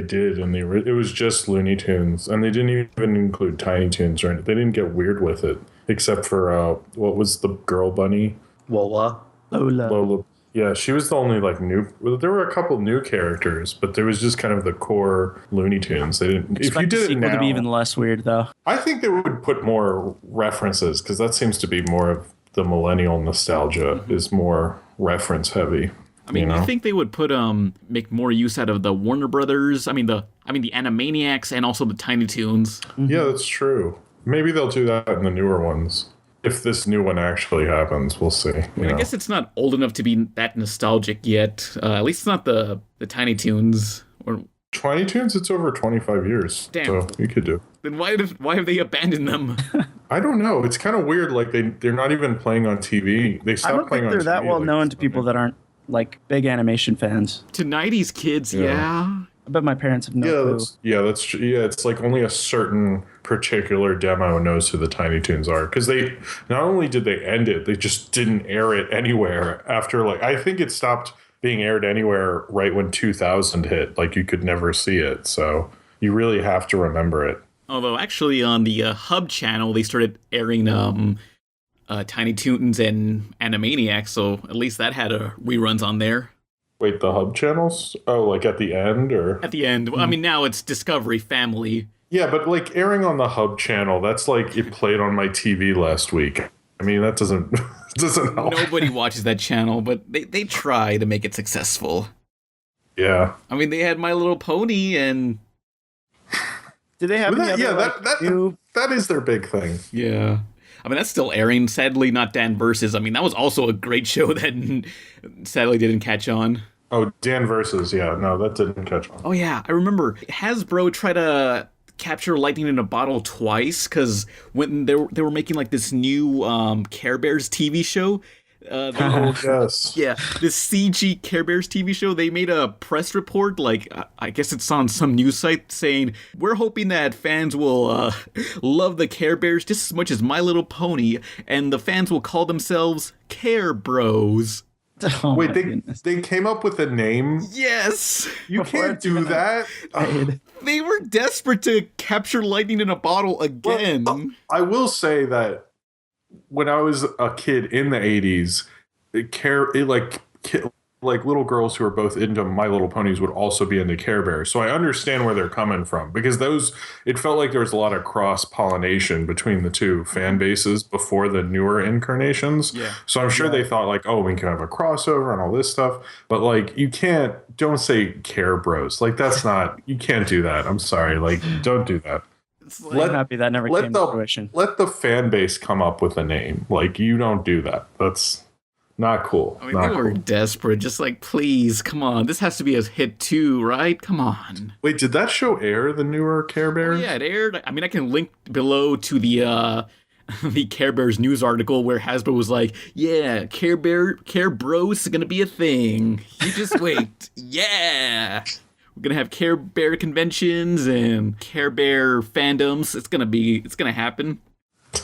did, and it was just Looney Tunes, and they didn't even include Tiny Toons, or anything. They didn't get weird with it, except for what was the girl bunny? LaLa. Yeah, she was the only like new. Well, there were a couple new characters, but there was just kind of the core Looney Tunes. They didn't. If you did it now, to be even less weird though. I think they would put more references because that seems to be more of the millennial nostalgia is more reference heavy. I mean, you think they would put make more use out of the Warner Brothers? I mean the Animaniacs and also the Tiny Toons. Yeah, that's true. Maybe they'll do that in the newer ones. If this new one actually happens, we'll see. I guess it's not old enough to be that nostalgic yet. At least it's not the Tiny Toons. Or Tiny Toons, it's over 25 years. Damn. So you could do. Then why have they abandoned them? I don't know. It's kind of weird. Like they're not even playing on TV. They stopped playing on TV. I don't think they're that well known to people that aren't like big animation fans. To 90s kids, yeah. I bet my parents have no clue. That's true. Yeah, it's like only a certain particular demo knows who the Tiny Toons are. Because they, not only did they end it, they just didn't air it anywhere after, like, I think it stopped being aired anywhere right when 2000 hit. Like, you could never see it. So you really have to remember it. Although, actually, on the Hub channel, they started airing Tiny Toons and Animaniacs, so at least that had reruns on there. Wait, the Hub channels? Oh, like at the end, or at the end? I mean, now it's Discovery Family. Yeah, but like airing on the Hub channel, that's like it played on my TV last week. I mean, that doesn't help. Nobody watches that channel, but they try to make it successful. Yeah. I mean, they had My Little Pony and. Did they have that is their big thing. Yeah. I mean, that's still airing. Sadly, not Dan Versus. I mean, that was also a great show that sadly didn't catch on. Oh, Dan Versus. Yeah, no, that didn't catch on. Oh, yeah. I remember Hasbro tried to capture lightning in a bottle twice because when they were making like this new Care Bears TV show, Yes. Yeah, this CG Care Bears TV show, they made a press report, like, I guess it's on some news site, saying, we're hoping that fans will love the Care Bears just as much as My Little Pony, and the fans will call themselves Care Bros. Oh Wait, my goodness. they came up with a name? Yes! You Before can't it's do even that. Right. They were desperate to capture lightning in a bottle again. Well, I will say that when I was a kid in the 80s, like little girls who are both into My Little Ponies would also be into Care Bears. So I understand where they're coming from, because it felt like there was a lot of cross-pollination between the two fan bases before the newer incarnations. Yeah. So I'm sure they thought like, oh, we can have a crossover and all this stuff. But like, don't say Care Bros. Like, that's not, you can't do that. I'm sorry. Like, don't do that. I'm happy that never came to fruition. Let the fan base come up with a name. Like, you don't do that. That's not cool. I mean, they were desperate. Just like, please, come on. This has to be a hit too, right? Come on. Wait, did that show air, the newer Care Bears? Yeah, it aired. I mean, I can link below to the the Care Bears news article where Hasbro was like, yeah, Care Bros is gonna be a thing. You just wait. Yeah. We're gonna have Care Bear conventions and Care Bear fandoms. It's gonna happen.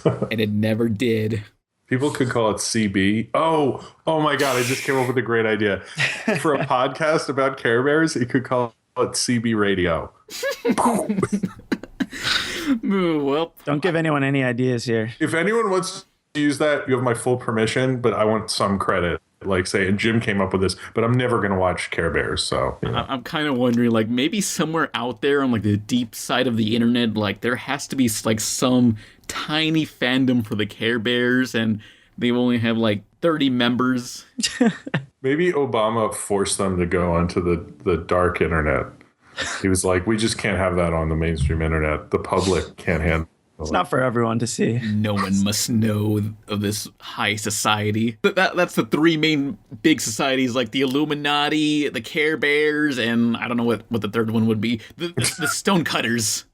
And it never did. People could call it CB. Oh my God, I just came up with a great idea. For a podcast about Care Bears, you could call it CB Radio. Well, Don't give anyone any ideas here. If anyone wants to use that, you have my full permission, but I want some credit. Like, say, and Jim came up with this, but I'm never going to watch Care Bears, so. You know. I'm kind of wondering, like, maybe somewhere out there on, like, the deep side of the internet, like, there has to be, like, some tiny fandom for the Care Bears, and they only have, like, 30 members. Maybe Obama forced them to go onto the dark internet. He was like, we just can't have that on the mainstream internet. The public can't handle it. It's not for everyone to see. No one must know of this high society. That's the three main big societies, like the Illuminati, the Care Bears, and I don't know what the third one would be. The Stonecutters.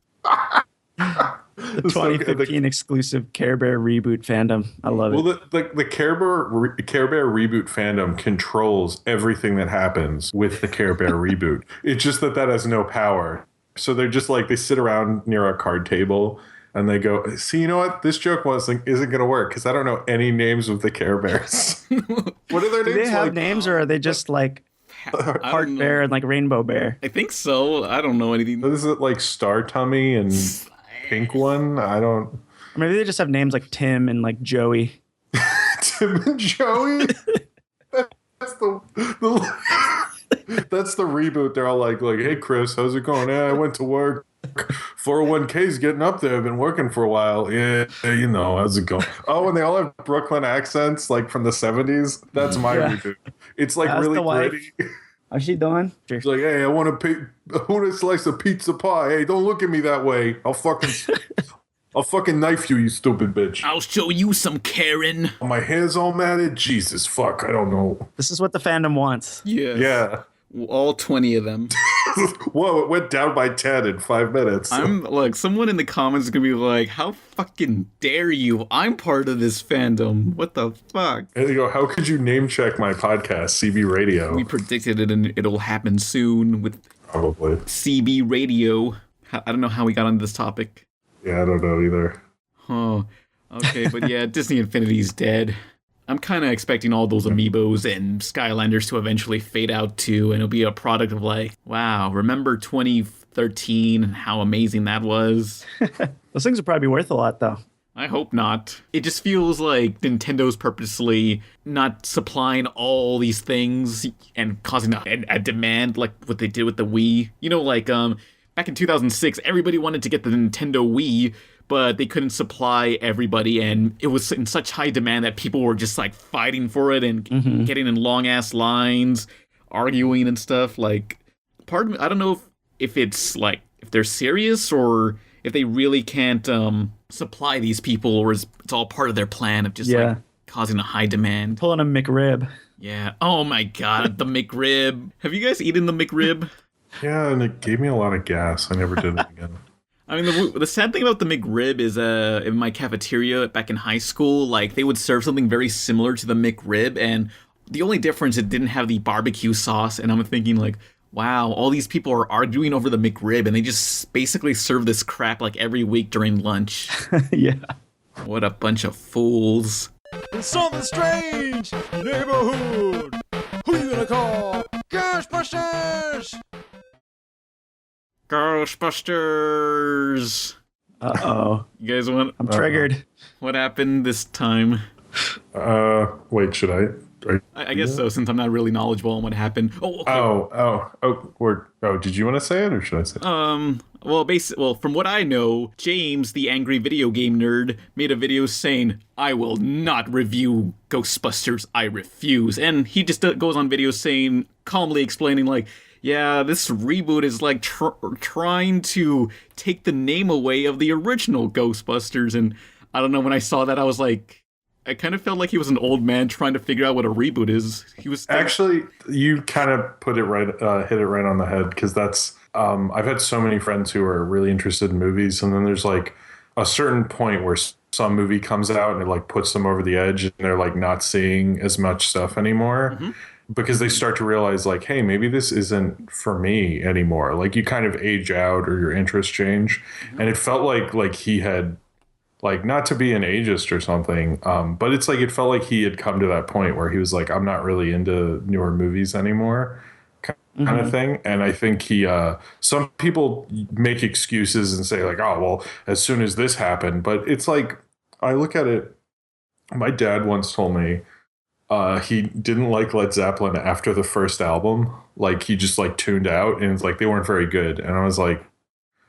The 2015 exclusive Care Bear reboot fandom. I love it. Well, the Care Bear reboot fandom controls everything that happens with the Care Bear reboot. It's just that has no power. So they're just like, they sit around near a card table and they go, see, you know what? This joke isn't going to work because I don't know any names of the Care Bears. What are their names? Do they have names, or are they just like Heart Bear and like Rainbow Bear? I think so. I don't know anything. Is it like Star Tummy and Pink One? I don't. Or maybe they just have names like Tim and like Joey. Tim and Joey? That's that's the reboot. They're all like, hey, Chris, how's it going? Yeah, I went to work. 401k's getting up there. I've been working for a while. Yeah, you know, how's it going? Oh, and they all have Brooklyn accents, like from the 70s. That's my reboot. It's like really gritty. How's she doing? It's like, hey, I want a slice of pizza pie. Hey, don't look at me that way. I'll fucking knife you, you stupid bitch. I'll show you some Karen. My hair's all matted. Jesus, fuck, I don't know. This is what the fandom wants. Yeah. All 20 of them. Whoa, it went down by 10 in 5 minutes. I'm like, someone in the comments is gonna be like, how fucking dare you? I'm part of this fandom. What the fuck? And you go, how could you name check my podcast, CB Radio? We predicted it and it'll happen soon with probably CB Radio. I don't know how we got onto this topic. Yeah, I don't know either. Oh, okay, but yeah, Disney Infinity's dead. I'm kind of expecting all those amiibos and Skylanders to eventually fade out too, and it'll be a product of like, wow, remember 2013 and how amazing that was? Those things would probably be worth a lot, though. I hope not. It just feels like Nintendo's purposely not supplying all these things and causing a demand like what they did with the Wii. You know, like back in 2006, everybody wanted to get the Nintendo Wii, but they couldn't supply everybody, and it was in such high demand that people were just like fighting for it and getting in long ass lines, arguing and stuff. Like, part of me, I don't know if it's like if they're serious or if they really can't supply these people, or it's all part of their plan of just like causing a high demand. Pulling a McRib. Yeah. Oh my god, the McRib. Have you guys eaten the McRib? Yeah, and it gave me a lot of gas. I never did it again. I mean, the sad thing about the McRib is, in my cafeteria back in high school, like, they would serve something very similar to the McRib, and the only difference, it didn't have the barbecue sauce, and I'm thinking, like, wow, all these people are arguing over the McRib, and they just basically serve this crap, like, every week during lunch. Yeah. What a bunch of fools. There's something strange in your neighborhood. Who you gonna call? Ghostbusters! Ghostbusters! Uh-oh. You guys want... I'm triggered. What happened this time? Wait, should I? I guess so, since I'm not really knowledgeable on what happened. Oh, okay. Did you want to say it, or should I say it? Well, from what I know, James, the angry video game nerd, made a video saying, "I will not review Ghostbusters, I refuse." And he just goes on video saying, calmly explaining, like, yeah, this reboot is like trying to take the name away of the original Ghostbusters. And I don't know, when I saw that, I was like, I kind of felt like he was an old man trying to figure out what a reboot is. He was actually, you kind of put it right, hit it right on the head, because that's. I've had so many friends who are really interested in movies, and then there's like a certain point where some movie comes out and it like puts them over the edge, and they're like not seeing as much stuff anymore. Mm-hmm. Because they start to realize, like, hey, maybe this isn't for me anymore. Like, you kind of age out or your interests change. Mm-hmm. And it felt like he had, like, not to be an ageist or something, but it's like it felt like he had come to that point where he was like, I'm not really into newer movies anymore, kind of thing. And I think some people make excuses and say, like, oh, well, as soon as this happened. But it's like, I look at it, my dad once told me, he didn't like Led Zeppelin after the first album. Like, he just like tuned out, and it's like they weren't very good. And I was like,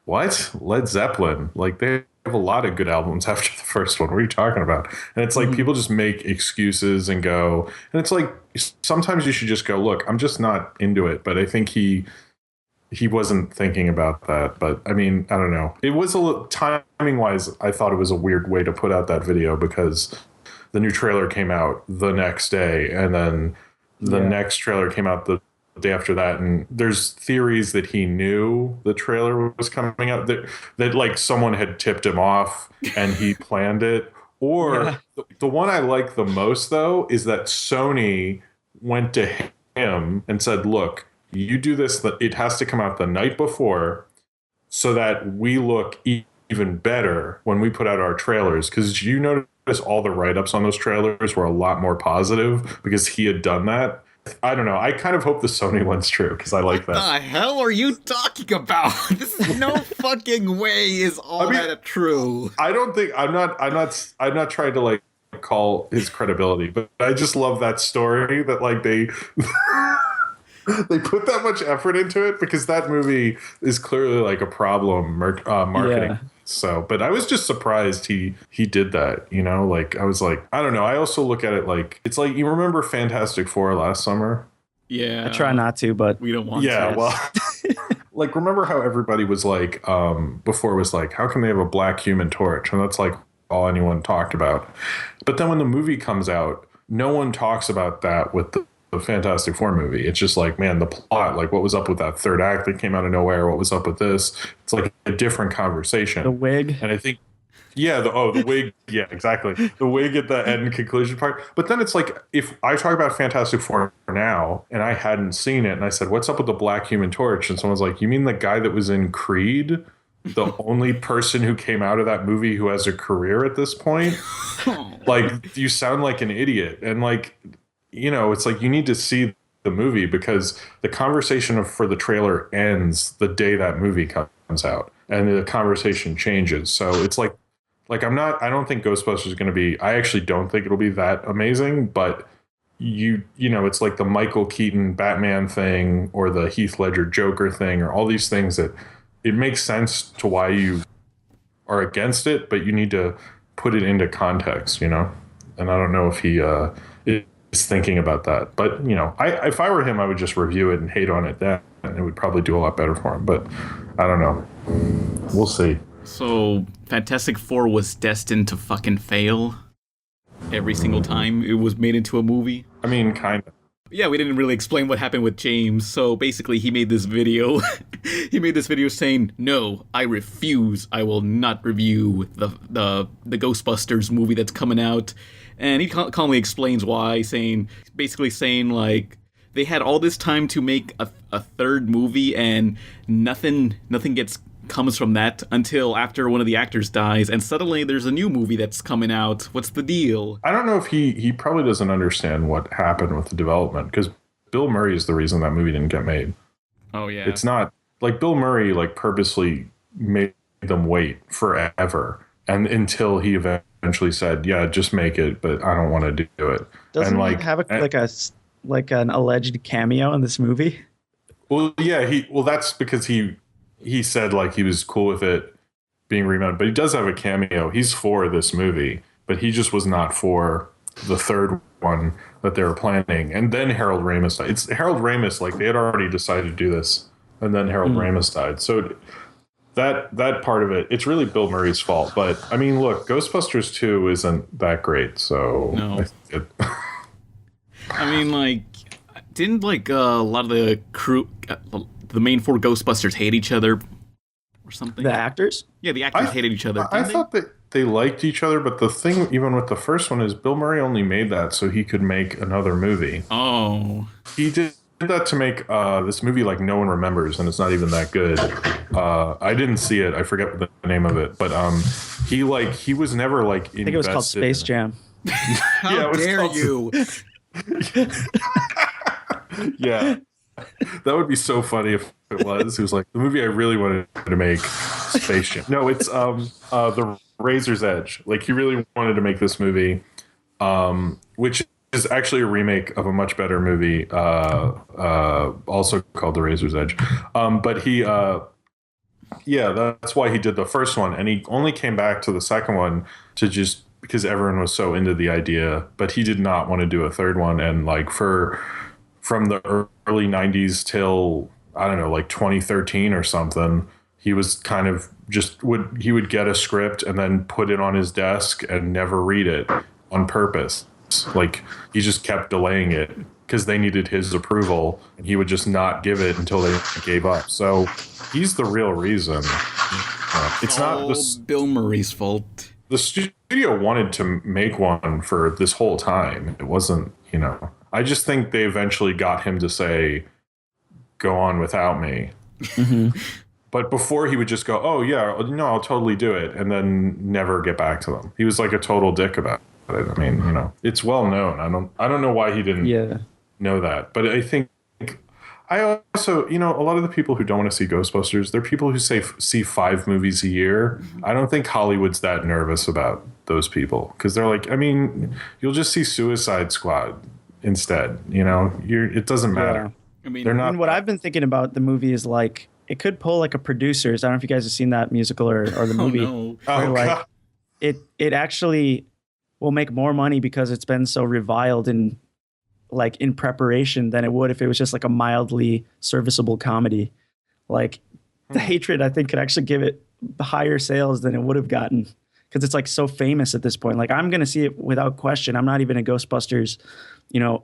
what? Led Zeppelin? Like, they have a lot of good albums after the first one. What are you talking about? And it's like people just make excuses and go. And it's like sometimes you should just go, look, I'm just not into it. But I think he wasn't thinking about that. But I mean, I don't know. It was a little timing wise. I thought it was a weird way to put out that video, because the new trailer came out the next day, and then the next trailer came out the day after that. And there's theories that he knew the trailer was coming out, that like someone had tipped him off and he planned it. Or the one I like the most, though, is that Sony went to him and said, look, you do this, it has to come out the night before so that we look even better when we put out our trailers. Because you notice all the write-ups on those trailers were a lot more positive because he had done that. I don't know. I kind of hope the Sony one's true, because I like that. What the hell are you talking about? This is no fucking way is all that true. I don't think I'm not trying to like call his credibility, but I just love that story that like they they put that much effort into it, because that movie is clearly like a problem marketing. Yeah. So, but I was just surprised he did that, you know, like I was like, I don't know. I also look at it like, it's like, you remember Fantastic Four last summer? Yeah. I try not to, but we don't want to. Yeah, well, like, remember how everybody was like, before was like, how can they have a black Human Torch? And that's like all anyone talked about. But then when the movie comes out, no one talks about that with the Fantastic Four movie. It's just like, man, the plot, like what was up with that third act that came out of nowhere? What was up with this? It's like a different conversation. The wig. And I think, the wig. Yeah, exactly. The wig at the end conclusion part. But then it's like, if I talk about Fantastic Four now and I hadn't seen it and I said, what's up with the black Human Torch? And someone's like, you mean the guy that was in Creed? The only person who came out of that movie who has a career at this point? Like, you sound like an idiot. And like, you know, it's like you need to see the movie, because the conversation for the trailer ends the day that movie comes out, and the conversation changes. So it's like I don't think Ghostbusters is going to be, I actually don't think it'll be that amazing, but you know, it's like the Michael Keaton Batman thing or the Heath Ledger Joker thing, or all these things that it makes sense to why you are against it, but you need to put it into context, you know? And I don't know if he is thinking about that. But, you know, if I were him, I would just review it and hate on it then, and it would probably do a lot better for him. But I don't know. We'll see. So Fantastic Four was destined to fucking fail every single time it was made into a movie? I mean, kind of. Yeah, we didn't really explain what happened with James. So basically, he made this video. He made this video saying, "No, I refuse. I will not review the Ghostbusters movie that's coming out." And he calmly explains why, basically saying like they had all this time to make a third movie, and nothing comes from that until after one of the actors dies, and suddenly there's a new movie that's coming out. What's the deal? I don't know if he probably doesn't understand what happened with the development, because Bill Murray is the reason that movie didn't get made. Oh yeah. It's not like Bill Murray like purposely made them wait forever, and until he eventually said, "Yeah, just make it, but I don't want to do it." Doesn't and he have an alleged cameo in this movie? Well, yeah, that's because he said like he was cool with it being remade, but he does have a cameo. He's for this movie, but he just was not for the third one that they were planning. And then Harold Ramis died. It's Harold Ramis, like they had already decided to do this, and then Harold Ramis died. So that part of it, it's really Bill Murray's fault. But I mean, look, Ghostbusters 2 isn't that great, so no. I mean, like, didn't like a lot of the crew, the main four Ghostbusters hate each other or something? The actors? Yeah, the actors hated each other. I thought that they liked each other, but the thing, even with the first one, is Bill Murray only made that so he could make another movie. Oh. He did that to make this movie like no one remembers, and it's not even that good. I didn't see it. I forget the name of it, but he was never like invested. I think it was called Space Jam. How dare you? Yeah. That would be so funny if it was. It was like the movie I really wanted to make, Space Jam. No, it's The Razor's Edge. Like he really wanted to make this movie, which is actually a remake of a much better movie, also called The Razor's Edge. But he, that's why he did the first one, and he only came back to the second one to just because everyone was so into the idea. But he did not want to do a third one, and like from the early 90s till, I don't know, like 2013 or something, he was kind of he would get a script and then put it on his desk and never read it on purpose. Like he just kept delaying it because they needed his approval, and he would just not give it until they gave up. So he's the real reason. It's not Bill Murray's fault. The studio wanted to make one for this whole time. It wasn't, I just think they eventually got him to say, "Go on without me." Mm-hmm. But before he would just go, "Oh yeah, no, I'll totally do it," and then never get back to them. He was like a total dick about it. I mean, it's well known. I don't know why he didn't know that. But I think I also, a lot of the people who don't want to see Ghostbusters, they're people who see 5 movies a year. I don't think Hollywood's that nervous about those people, because they're like, I mean, you'll just see Suicide Squad instead. It doesn't matter. I mean, they're not. What I've been thinking about the movie is like it could pull like a Producers. I don't know if you guys have seen that musical or the movie. No. Where, like, it actually will make more money because it's been so reviled in preparation than it would if it was just like a mildly serviceable comedy. Like the hatred, I think, could actually give it higher sales than it would have gotten because it's like so famous at this point. Like I'm going to see it without question. I'm not even a Ghostbusters,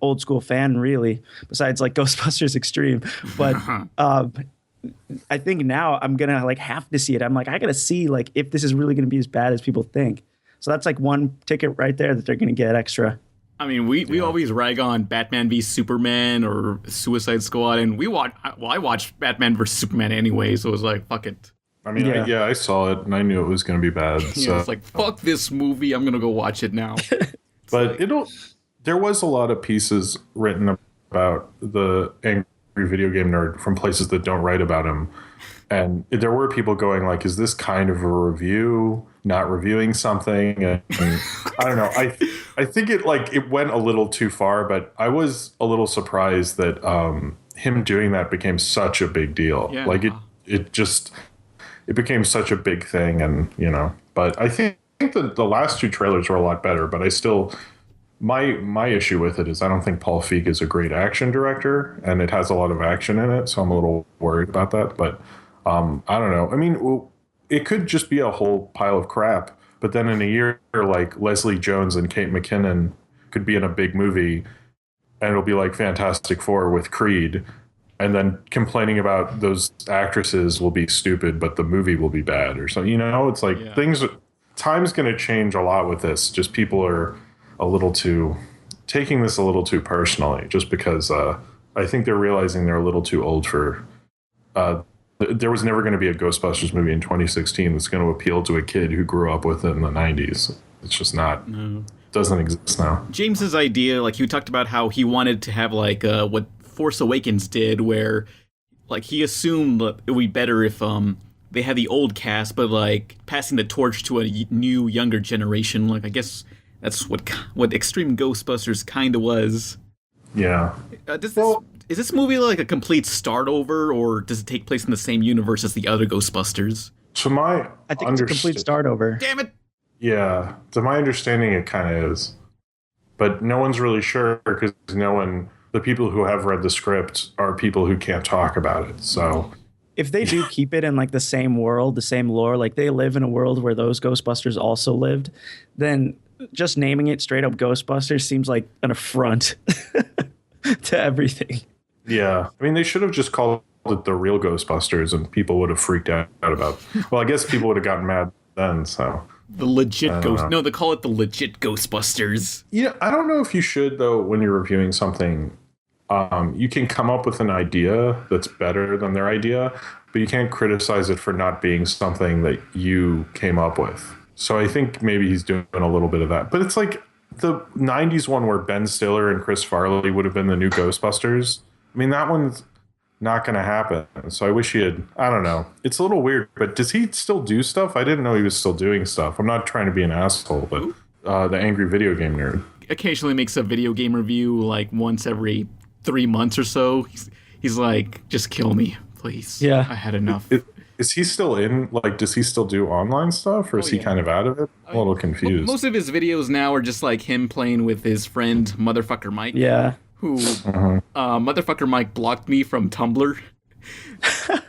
old school fan really, besides like Ghostbusters Extreme. But I think now I'm going to like have to see it. I'm like, I got to see like if this is really going to be as bad as people think. So that's like one ticket right there that they're going to get extra. I mean, we always rag on Batman v Superman or Suicide Squad, and I watched Batman vs Superman anyway, so it was like, fuck it. I mean, I saw it, and I knew it was going to be bad. So it's like, fuck this movie, I'm going to go watch it now. But there was a lot of pieces written about the angry video game nerd from places that don't write about him. And there were people going like, is this kind of a review, not reviewing something? And I don't know. I think it went a little too far, but I was a little surprised that him doing that became such a big deal. Yeah. Like it became such a big thing, and but I think the last 2 trailers were a lot better, but I still, my issue with it is I don't think Paul Feig is a great action director, and it has a lot of action in it, so I'm a little worried about that. But I don't know. I mean, it could just be a whole pile of crap, but then in a year, like Leslie Jones and Kate McKinnon could be in a big movie, and it'll be like Fantastic Four with Creed, and then complaining about those actresses will be stupid, but the movie will be bad or something. It's like time's going to change a lot with this. Just people are taking this a little too personally, just because I think they're realizing they're a little too old for. There was never going to be a Ghostbusters movie in 2016 that's going to appeal to a kid who grew up with it in the 90s. It's just not. No. Doesn't exist now. James's idea, like, he talked about how he wanted to have like what Force Awakens did, where like he assumed that it would be better if they had the old cast, but like passing the torch to a new, younger generation. Like, I guess that's what Extreme Ghostbusters kind of was. Yeah. Is this movie like a complete start over, or does it take place in the same universe as the other Ghostbusters? I think it's a complete start over. Damn it! Yeah, to my understanding, it kind of is, but no one's really sure because the people who have read the script are people who can't talk about it. So, if they do keep it in like the same world, the same lore, like they live in a world where those Ghostbusters also lived, then just naming it straight up Ghostbusters seems like an affront to everything. Yeah, I mean, they should have just called it the real Ghostbusters, and people would have freaked out about. Well, I guess people would have gotten mad then. So the legit ghost. No, they call it the legit Ghostbusters. Yeah, I don't know if you should though. When you're reviewing something, you can come up with an idea that's better than their idea, but you can't criticize it for not being something that you came up with. So I think maybe he's doing a little bit of that. But it's like the 90s one where Ben Stiller and Chris Farley would have been the new Ghostbusters. I mean, that one's not going to happen. So I wish he had, I don't know. It's a little weird, but does he still do stuff? I didn't know he was still doing stuff. I'm not trying to be an asshole, but the angry video game nerd. Occasionally makes a video game review like once every 3 months or so. He's like, just kill me, please. Yeah. I had enough. Is he still in, like, does he still do online stuff, or is he kind of out of it? I'm a little confused. Most of his videos now are just like him playing with his friend, Motherfucker Mike. Yeah. Who, Motherfucker Mike blocked me from Tumblr.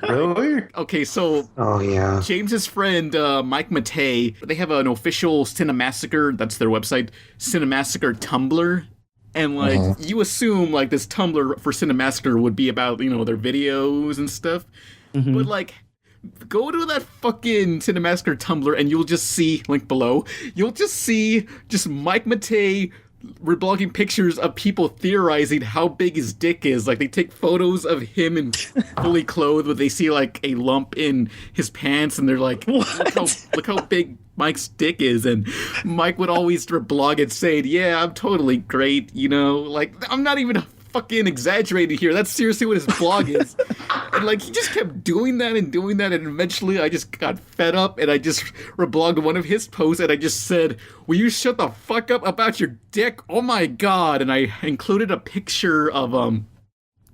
Really? Okay, so James's friend, Mike Matei, they have an official Cinemassacre, that's their website, Cinemassacre Tumblr. And, like, you assume, like, this Tumblr for Cinemassacre would be about, their videos and stuff. Mm-hmm. But, like, go to that fucking Cinemassacre Tumblr and you'll just see, link below, you'll just see Mike Matei reblogging pictures of people theorizing how big his dick is. Like, they take photos of him in fully clothed, but they see, like, a lump in his pants, and they're like, look how big Mike's dick is. And Mike would always reblog it saying, yeah, I'm totally great, Like, I'm not even fucking exaggerating here. That's seriously what his blog is. And, like, he just kept doing that, and eventually I just got fed up, and I just reblogged one of his posts, and I just said, will you shut the fuck up about your dick? Oh my god. And I included a picture of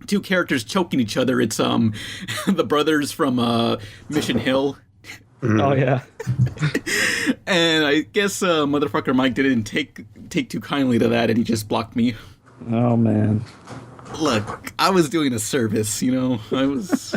two characters choking each other. It's the brothers from Mission Hill. Oh yeah. And I guess Motherfucker Mike didn't take too kindly to that, and he just blocked me. Oh man. Look, I was doing a service, I was.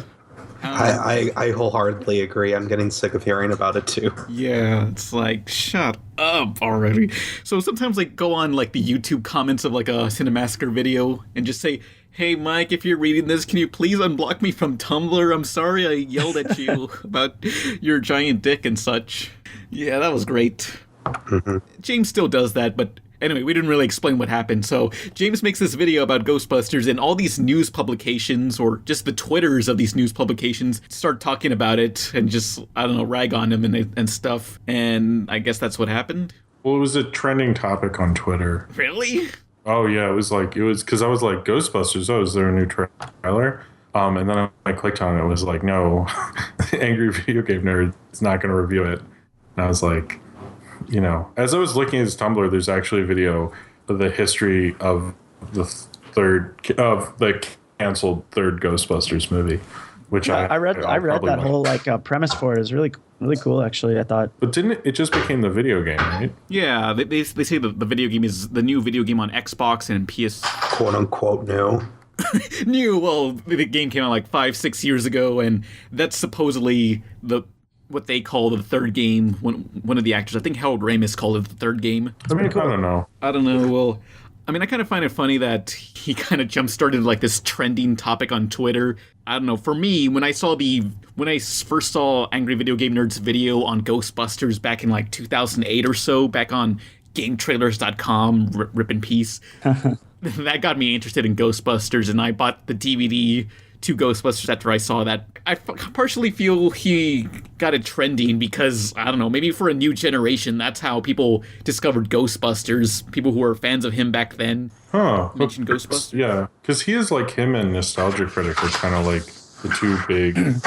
I wholeheartedly agree. I'm getting sick of hearing about it too. Yeah, it's like, shut up already. So sometimes, like, go on, like, the YouTube comments of, like, a Cinemassacre video and just say, hey, Mike, if you're reading this, can you please unblock me from Tumblr? I'm sorry I yelled at you about your giant dick and such. Yeah, that was great. Mm-hmm. James still does that, but anyway, we didn't really explain what happened. So James makes this video about Ghostbusters, and all these news publications, or just the Twitters of these news publications, start talking about it and just, I don't know, rag on him and stuff. And I guess that's what happened. Well, it was a trending topic on Twitter. Really? Oh, yeah. It was because I was like, Ghostbusters, is there a new trailer? And then I clicked on it. It was like, no, Angry Video Game Nerd is not going to review it. And I was like, as I was looking at his Tumblr, there's actually a video of the history of the canceled third Ghostbusters movie, which I read that whole premise for it. It was really cool, actually, I thought. But didn't it just became the video game, right? Yeah, they say the video game is the new video game on Xbox and PS. Quote unquote new. New. Well, the game came out like 5-6 years ago, and that's supposedly what they call the third game. One of the actors, I think Harold Ramis, called it the third game. I mean, I don't know. Well, I mean, I kind of find it funny that he kind of jump-started like this trending topic on Twitter. I don't know. For me, when I first saw Angry Video Game Nerd's video on Ghostbusters back in like 2008 or so, back on GameTrailers.com, rip in peace, that got me interested in Ghostbusters, and I bought the DVD to Ghostbusters after I saw that. I partially feel he got it trending because, I don't know, maybe for a new generation, that's how people discovered Ghostbusters. People who were fans of him back then mentioned Ghostbusters. Yeah, because he is like him and Nostalgia Critic are kind of like the two big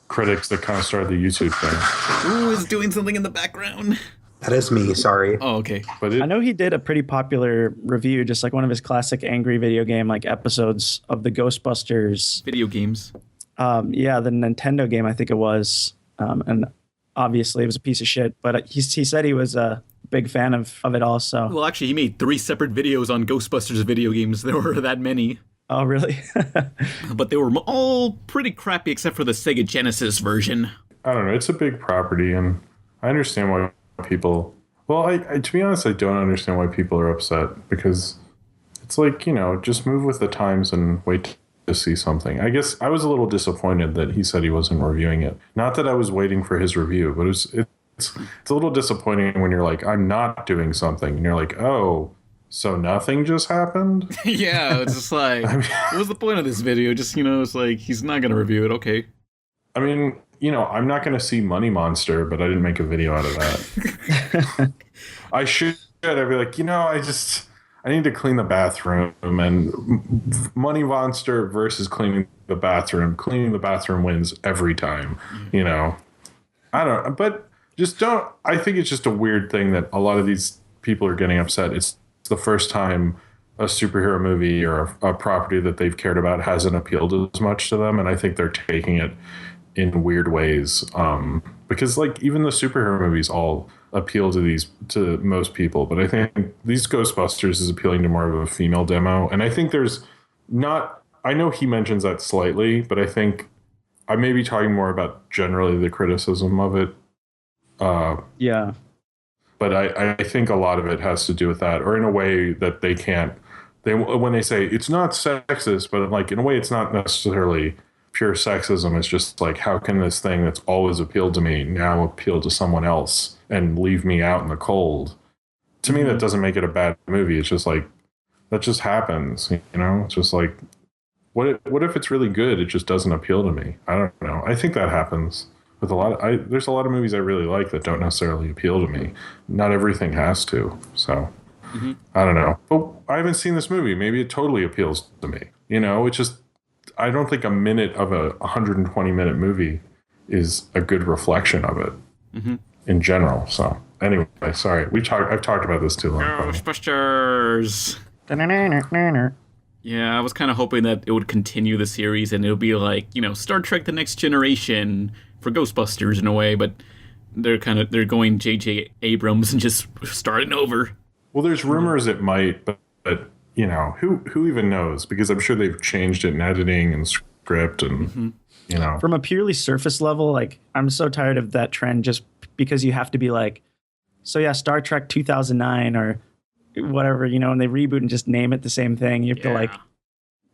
critics that kind of started the YouTube thing. Who is doing something in the background? That is me, sorry. Oh, okay. But I know he did a pretty popular review, just like one of his classic angry video game like episodes of the Ghostbusters video games. Yeah, the Nintendo game, I think it was, and obviously it was a piece of shit. But he said he was a big fan of it also. Well, actually, he made 3 separate videos on Ghostbusters video games. There were that many. Oh, really? But they were all pretty crappy except for the Sega Genesis version. I don't know. It's a big property, and I understand why people. Well, I to be honest, I don't understand why people are upset, because it's like, you know, just move with the times and wait to see something. I guess I was a little disappointed that he said he wasn't reviewing it. Not that I was waiting for his review, but it's a little disappointing when you're like, I'm not doing something, and you're like, oh, so nothing just happened? Yeah, it's just like, what was the point of this video? Just, you know, it's like, he's not going to review it, okay. I mean, you know, I'm not going to see Money Monster, but I didn't make a video out of that. I should. I'd be like, you know, I need to clean the bathroom, and Money Monster versus cleaning the bathroom. Cleaning the bathroom wins every time, you know. I don't, but just don't. I think it's just a weird thing that a lot of these people are getting upset. It's the first time a superhero movie or a property that they've cared about hasn't appealed as much to them, and I think they're taking it in weird ways, because like even the superhero movies all appeal to most people, but I think these Ghostbusters is appealing to more of a female demo, and I think there's not. I know he mentions that slightly, but I think I may be talking more about generally the criticism of it. Yeah. But I think a lot of it has to do with that, or in a way that they can't. When they say it's not sexist, but like in a way it's not necessarily pure sexism. It's just like, how can this thing that's always appealed to me now appeal to someone else and leave me out in the cold? To me, that doesn't make it a bad movie. It's just like, that just happens, you know? It's just like, what if it's really good? It just doesn't appeal to me. I don't know. I think that happens with a lot of, there's a lot of movies I really like that don't necessarily appeal to me. Not everything has to. So I don't know. But I haven't seen this movie. Maybe it totally appeals to me. You know, it's just, I don't think a minute of a 120-minute movie is a good reflection of it in general. So anyway, sorry. I've talked about this too long. Ghostbusters. Yeah, I was kind of hoping that it would continue the series and it would be like, you know, Star Trek: The Next Generation for Ghostbusters in a way, but they're going J.J. Abrams and just starting over. Well, there's rumors it might, but you know, who even knows? Because I'm sure they've changed it in editing and script and, you know. From a purely surface level, like, I'm so tired of that trend just because you have to be like, so yeah, Star Trek 2009 or whatever, you know, and they reboot and just name it the same thing. You have to, like,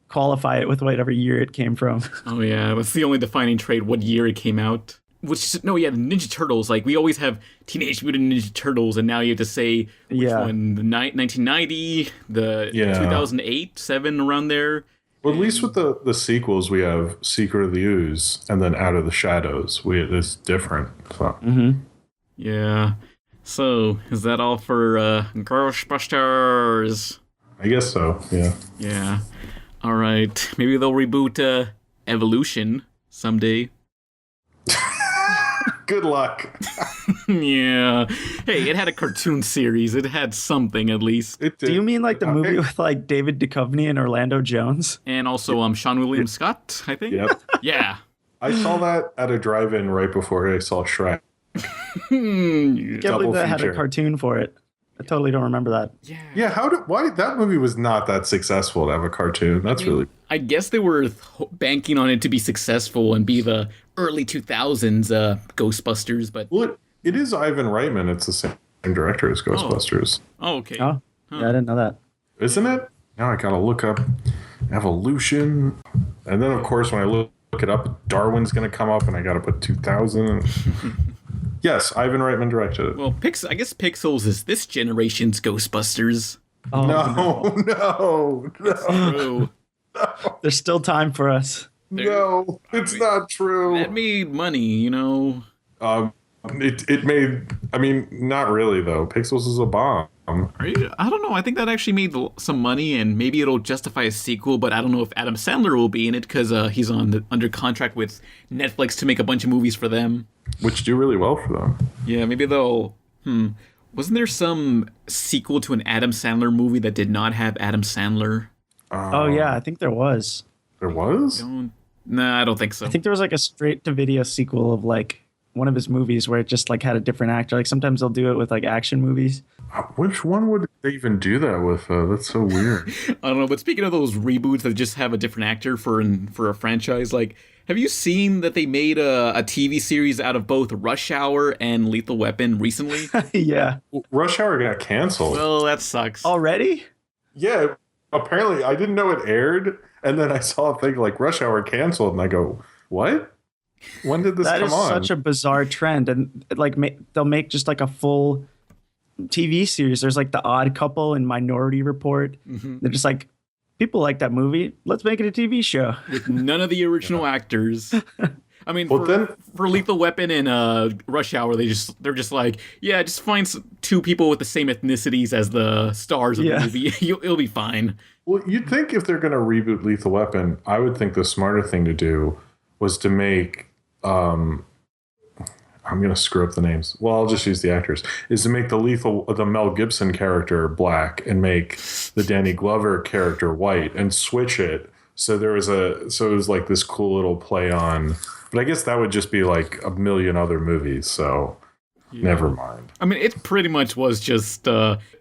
qualify it with whatever year it came from. Oh, yeah. That's the only defining trait, what year it came out. The Ninja Turtles. Like, we always have Teenage Mutant Ninja Turtles, and now you have to say which one, the 1990, the 2008, 7, around there. Well, at least with the sequels, we have Secret of the Ooze and then Out of the Shadows. It's different. So. Yeah. So, is that all for Ghostbusters? I guess so, yeah. Yeah. All right. Maybe they'll reboot Evolution someday. Good luck. Yeah. Hey, it had a cartoon series. It had something, at least. It did. Do you mean like the movie with like David Duchovny and Orlando Jones? And also Sean William Scott, I think? Yep. Yeah. I saw that at a drive-in right before I saw Shrek. Can't believe that had a cartoon for it. I totally don't remember that. Yeah. Why that movie was not that successful to have a cartoon? That's really. I guess they were banking on it to be successful and be the early 2000s Ghostbusters, but it is Ivan Reitman. It's the same director as Ghostbusters. Oh, okay. Oh, yeah, I didn't know that. Isn't it? Now I gotta look up evolution. And then, of course, when I look it up, Darwin's gonna come up, and I gotta put 2000. Yes, Ivan Reitman directed it. Well, I guess Pixels is this generation's Ghostbusters. Oh, No. True. There's still time for us. No, it's not true. That made money, you know. It made. I mean, not really though. Pixels is a bomb. I don't know. I think that actually made some money, and maybe it'll justify a sequel. But I don't know if Adam Sandler will be in it because he's under contract with Netflix to make a bunch of movies for them, Which do really well for them. Yeah, maybe they'll. Wasn't there some sequel to an Adam Sandler movie that did not have Adam Sandler? Oh yeah, I think there was. There was? Nah, I don't think so. I think there was like a straight to video sequel of like one of his movies where it just like had a different actor. Like sometimes they'll do it with like action movies. Which one would they even do that with? That's so weird. I don't know, but speaking of those reboots that just have a different actor for a franchise, like, have you seen that they made a TV series out of both Rush Hour and Lethal Weapon recently? Yeah. Rush Hour got canceled. Well, that sucks. Already? Yeah, apparently I didn't know it aired, and then I saw a thing like Rush Hour canceled, and I go, what? When did this come on? That is such a bizarre trend, and like they'll make just like a full TV series. There's like The Odd Couple and Minority Report. They're just like, people like that movie. Let's make it a TV show. With none of the original actors. I mean, Well, for Lethal Weapon and Rush Hour, they're just like, yeah, just find two people with the same ethnicities as the stars of the movie. It'll be fine. Well, you'd think if they're going to reboot Lethal Weapon, I would think the smarter thing to do was to make, I'm going to screw up the names. Well, I'll just use the actors. Is to make the Mel Gibson character black and make the Danny Glover character white and switch it. So it was like this cool little play on, but I guess that would just be like a million other movies. So never mind. I mean, it pretty much was just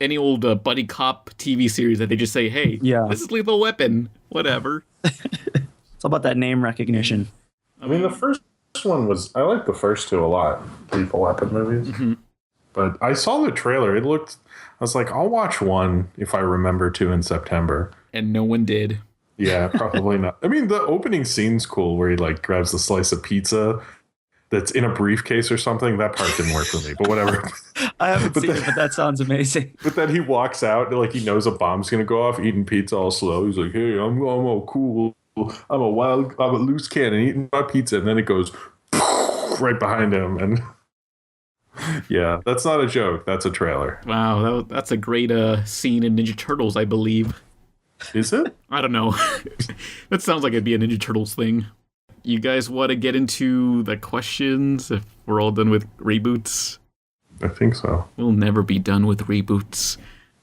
any old buddy cop TV series that they just say, hey, this is Lethal Weapon, whatever. It's all about that name recognition. I mean, the first one I like the first two a lot, Lethal Weapon movies. But I saw the trailer. I was like, I'll watch one if I remember to in September. And no one did. Yeah, probably not. I mean, the opening scene's cool where he like grabs the slice of pizza that's in a briefcase or something. That part didn't work for me, but whatever. I haven't seen it, but that sounds amazing. But then he walks out like he knows a bomb's gonna go off, eating pizza all slow. He's like, hey, I'm all cool. I'm a loose cannon eating my pizza, and then it goes right behind him, and yeah, that's not a joke. That's a trailer. Wow, that's a great scene in Ninja Turtles, I believe. Is it? I don't know. That sounds like it'd be a Ninja Turtles thing. You guys want to get into the questions if we're all done with reboots? I think so. We'll never be done with reboots.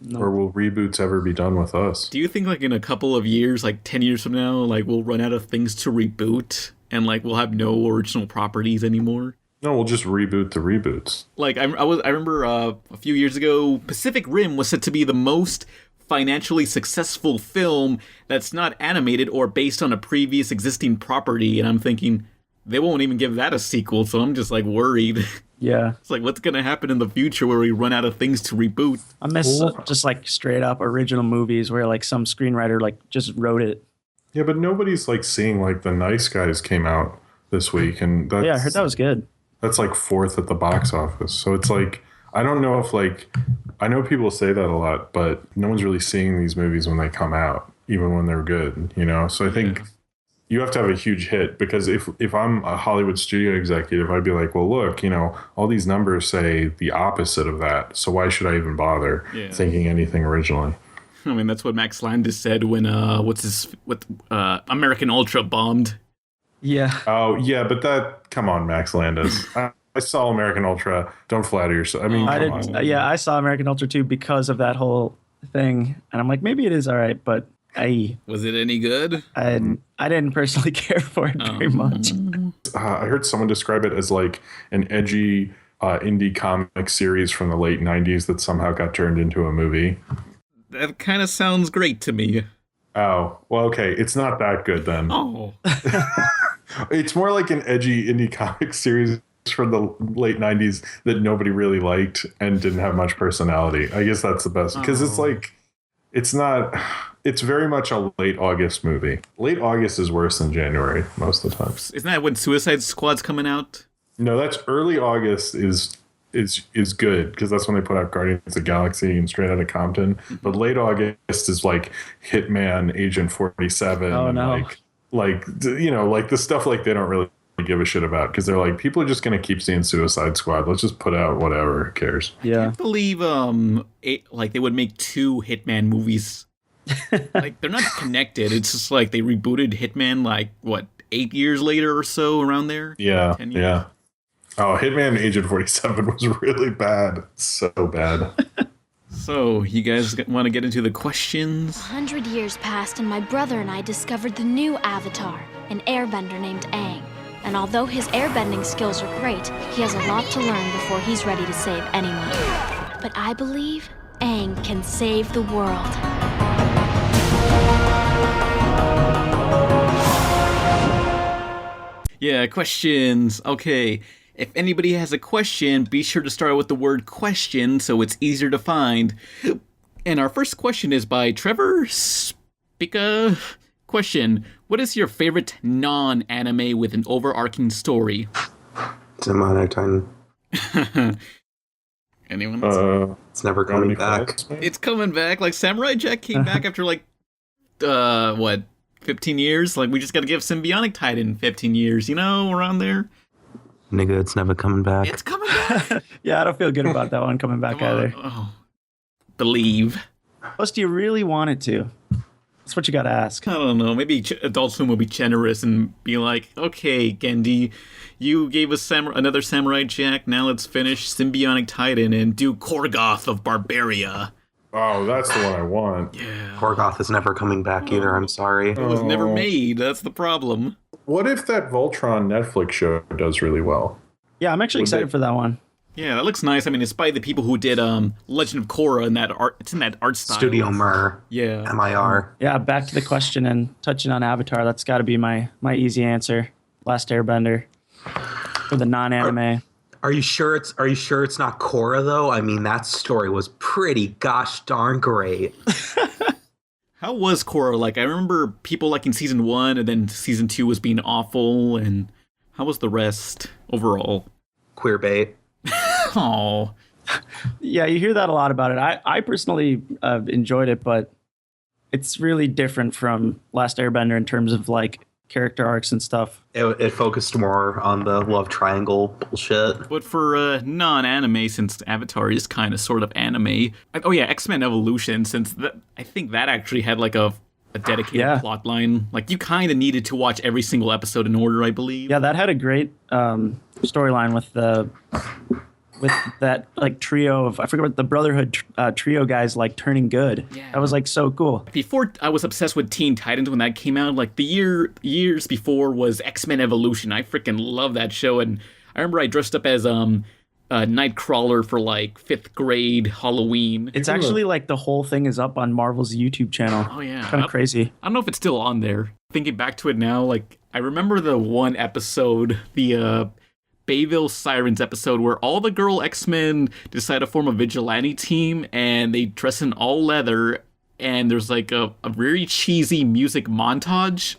No. Or will reboots ever be done with us? Do you think like in a couple of years, like 10 years from now, like we'll run out of things to reboot and like we'll have no original properties anymore? No, we'll just reboot the reboots. Like I remember a few years ago, Pacific Rim was said to be the most financially successful film that's not animated or based on a previous existing property, and I'm thinking they won't even give that a sequel, so I'm just like worried. Yeah. It's like, what's gonna happen in the future where we run out of things to reboot? I miss just like straight up original movies where like some screenwriter like just wrote it. Yeah, but nobody's like seeing like The Nice Guys came out this week, and that's, I heard that was good. That's like fourth at the box office. So it's like, I don't know if like, I know people say that a lot, but no one's really seeing these movies when they come out, even when they're good, you know? So I think you have to have a huge hit, because if I'm a Hollywood studio executive, I'd be like, well, look, you know, all these numbers say the opposite of that. So why should I even bother thinking anything originally? I mean, that's what Max Landis said when American Ultra bombed. Yeah. Oh, yeah, but come on, Max Landis. I saw American Ultra. Don't flatter yourself. I mean, come on. Yeah, I saw American Ultra too because of that whole thing, and I'm like, maybe it is all right, but was it any good? I didn't personally care for it very much. I heard someone describe it as like an edgy indie comic series from the late 90s that somehow got turned into a movie. That kind of sounds great to me. Oh, well, okay. It's not that good then. Oh. It's more like an edgy indie comic series from the late 90s that nobody really liked and didn't have much personality. I guess that's the best, because it's like, It's not. It's very much a late August movie. Late August is worse than January most of the time. Isn't that when Suicide Squad's coming out? No, that's early August is good because that's when they put out Guardians of the Galaxy and Straight Outta Compton. But late August is like Hitman, Agent 47, Oh, and no. like the stuff like they don't really give a shit about because they're like, people are just gonna keep seeing Suicide Squad. Let's just put out whatever. Who cares? Yeah. I believe like they would make 2 Hitman movies. Like they're not connected. It's just like they rebooted Hitman like what 8 years later or so around there. Yeah, 10 years. yeah. Oh, Hitman Agent 47 was really bad. So bad. So you guys want to get into the questions? 100 years passed and my brother and I discovered the new avatar, an airbender named Aang. And although his airbending skills are great, he has a lot to learn before he's ready to save anyone. But I believe Aang can save the world. Yeah, questions. Okay. If anybody has a question, be sure to start with the word question so it's easier to find. And our first question is by Trevor Spica. Question: what is your favorite non-anime with an overarching story? Titan. Anyone? It's never coming back. It's coming back. Like Samurai Jack came back after like, what, 15 years? Like we just got to give Symbiotic Titan 15 years, around there. Nigga, it's never coming back. It's coming back. Yeah, I don't feel good about that one coming back Come on. either. Oh. Believe. Plus, do you really want it to? That's what you got to ask. I don't know. Maybe Adult Swim will be generous and be like, okay, Gendy, you gave us another Samurai Jack. Now let's finish Symbiotic Titan and do Korgoth of Barbaria. Oh, that's the one I want. Yeah. Korgoth is never coming back either. I'm sorry. It was never made. That's the problem. What if that Voltron Netflix show does really well? Yeah, I'm actually excited for that one. Yeah, that looks nice. I mean, it's by the people who did Legend of Korra and that art. It's in that art style. Studio Mir. Yeah. MIR. Yeah, back to the question and touching on Avatar. That's got to be my easy answer. Last Airbender for the non-anime. Are you sure it's not Korra though? I mean, that story was pretty gosh darn great. How was Korra? Like, I remember people liking season 1, and then season 2 was being awful. And how was the rest overall? Queer bait. Oh. Yeah, you hear that a lot about it. I personally enjoyed it, but it's really different from Last Airbender in terms of like character arcs and stuff. It focused more on the love triangle bullshit. But for non-anime, since Avatar is kind of sort of anime. Oh yeah, X-Men Evolution, since I think that actually had like a dedicated plot line. Like you kind of needed to watch every single episode in order, I believe. Yeah, that had a great storyline with that like trio of, I forget what the Brotherhood trio guys like turning good. Yeah. That was like so cool. Before I was obsessed with Teen Titans when that came out, like the years before was X-Men Evolution. I freaking love that show, and I remember I dressed up as Nightcrawler for like 5th grade Halloween. It's actually like the whole thing is up on Marvel's YouTube channel. Oh yeah. Kind of crazy. I don't know if it's still on there. Thinking back to it now, like I remember the one episode, the Bayville Sirens episode, where all the girl X-Men decide to form a vigilante team and they dress in all leather, and there's like a very cheesy music montage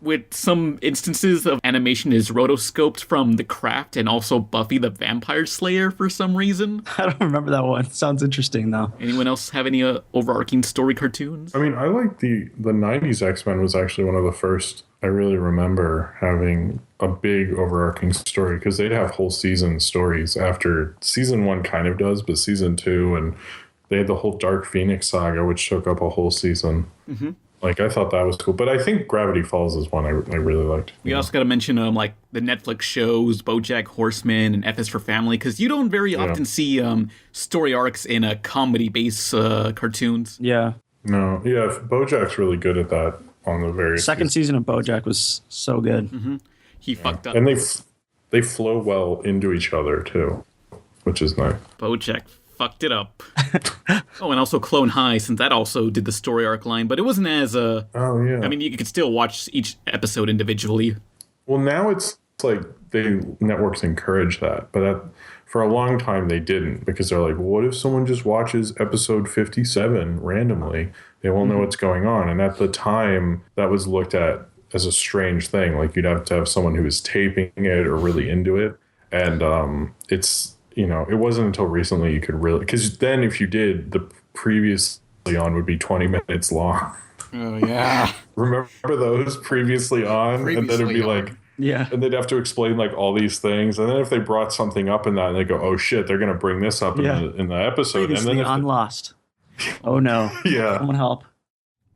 with some instances of animation is rotoscoped from The Craft and also Buffy the Vampire Slayer for some reason. I don't remember that one. Sounds interesting though. Anyone else have any overarching story cartoons? I mean, I like the 90s X-Men was actually one of the first I really remember having a big overarching story, because they'd have whole season stories after season 1 kind of does, but season 2, and they had the whole Dark Phoenix saga, which took up a whole season. Mm-hmm. Like, I thought that was cool. But I think Gravity Falls is one I really liked. We also got to mention like the Netflix shows, BoJack Horseman and F is for Family, because you don't very often see story arcs in a comedy-based cartoons. Yeah. No, yeah, BoJack's really good at that on the very second season of BoJack was so good. Mm-hmm. He fucked up. And they flow well into each other, too, which is nice. BoJack fucked it up. Oh, and also Clone High, since that also did the story arc line, but it wasn't as Oh, yeah. I mean, you could still watch each episode individually. Well, now it's like networks encourage that, but for a long time they didn't, because they're like, well, what if someone just watches episode 57 randomly? They won't know what's going on. And at the time, that was looked at as a strange thing. Like, you'd have to have someone who was taping it or really into it. And it's, you know, it wasn't until recently you could really, because then if you did, the previously on would be 20 minutes long. Oh, yeah. Remember those previously on? And then it'd be like, yeah. And they'd have to explain like all these things. And then if they brought something up in that and they go, oh shit, they're going to bring this up in the episode. Previously and then on Lost. Oh no. Yeah. Someone help.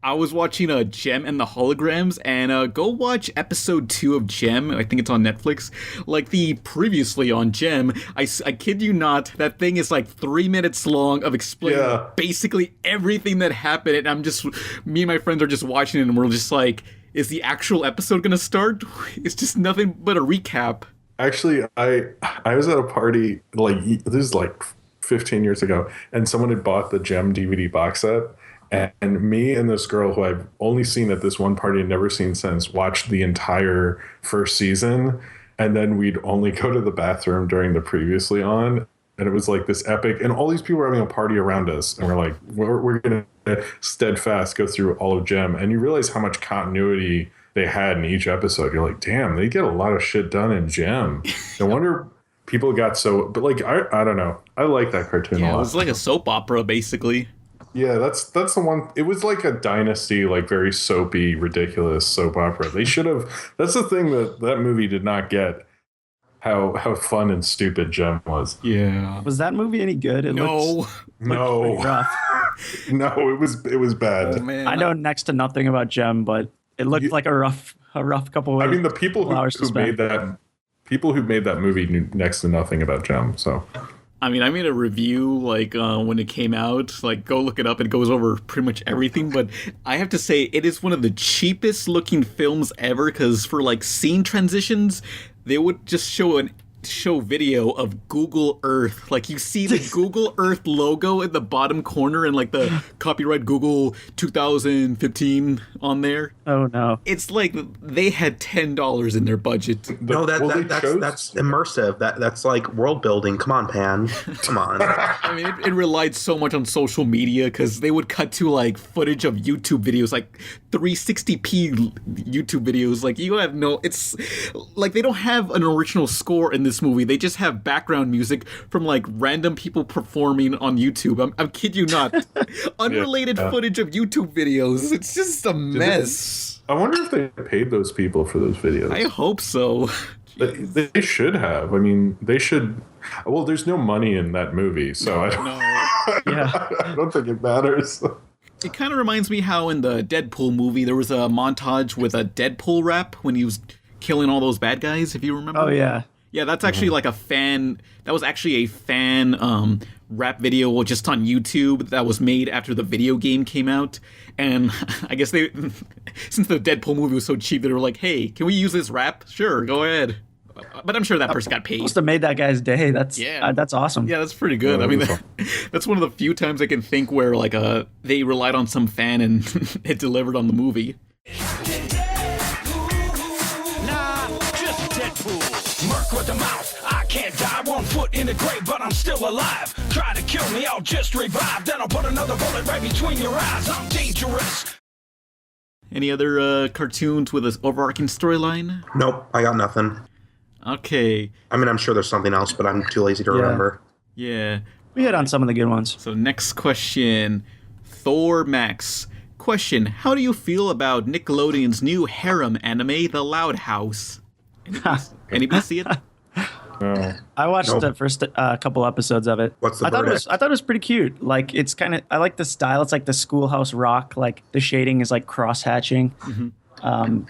I was watching Gem and the Holograms, and go watch episode 2 of Gem. I think it's on Netflix. Like the previously on Gem, I kid you not, that thing is like 3 minutes long of explaining basically everything that happened. And me and my friends are just watching it, and we're just like, is the actual episode gonna start? It's just nothing but a recap. Actually, I was at a party, like, this is like 15 years ago, and someone had bought the Gem DVD box set. And me and this girl who I've only seen at this one party and never seen since watched the entire first season. And then we'd only go to the bathroom during the previously on. And it was like this epic. And all these people were having a party around us. And we're like, we're going to steadfast go through all of Gem. And you realize how much continuity they had in each episode. You're like, damn, they get a lot of shit done in Gem. No wonder people got so. But like, I don't know. I like that cartoon a lot. It was like a soap opera, basically. Yeah, that's the one. It was like a Dynasty, like very soapy, ridiculous soap opera. They should have. That's the thing that movie did not get. How fun and stupid Gem was. Yeah. Was that movie any good? No. Rough. No, it was bad. Oh, man. I know next to nothing about Gem, but it looked like a rough couple. I mean, the people who made that movie knew next to nothing about Gem. So. I mean, I made a review, like, when it came out. Like, go look it up. It goes over pretty much everything. But I have to say, it is one of the cheapest looking films ever. Because for, like, scene transitions, they would just show video of Google Earth. Like, you see the Google Earth logo in the bottom corner and, like, the copyright Google 2015 on there. Oh, no. It's like they had $10 in their budget. No, that's immersive. That's like world building. Come on, Pan. Come on. I mean, it relied so much on social media because they would cut to like footage of YouTube videos, like 360p YouTube videos. Like, you have it's like they don't have an original score in this movie. They just have background music from like random people performing on YouTube. I'm kid you not. Unrelated footage of YouTube videos. It's just a mess. I wonder if they paid those people for those videos. I hope so. They should have. I mean, they should. Well, there's no money in that movie, so I don't think it matters. It kind of reminds me how in the Deadpool movie there was a montage with a Deadpool rap when he was killing all those bad guys, if you remember. Oh, yeah. Yeah, that's actually like that was actually a fan rap video just on YouTube that was made after the video game came out. And I guess since the Deadpool movie was so cheap, they were like, hey, can we use this rap? Sure, go ahead. But I'm sure that person got paid. Must have made that guy's day. That's awesome. Yeah, that's pretty good. I mean, that's one of the few times I can think where like they relied on some fan and it delivered on the movie. With the mouth, I can't die. 1 foot in the grave, but I'm still alive. Try to kill me, I'll just revive. Then I'll put another bullet right between your eyes. I'm dangerous. Any other cartoons with an overarching storyline? Nope, I got nothing. Okay. I mean, I'm sure there's something else, but I'm too lazy to remember. Yeah. We hit on some of the good ones. So next question, Thor Max. Question, how do you feel about Nickelodeon's new harem anime, The Loud House? Anybody see it? No. I watched the first couple episodes of it. What's the I thought it was pretty cute. Like, it's kind of, I like the style. It's like the Schoolhouse Rock. Like, the shading is like cross hatching. Mm-hmm. I'm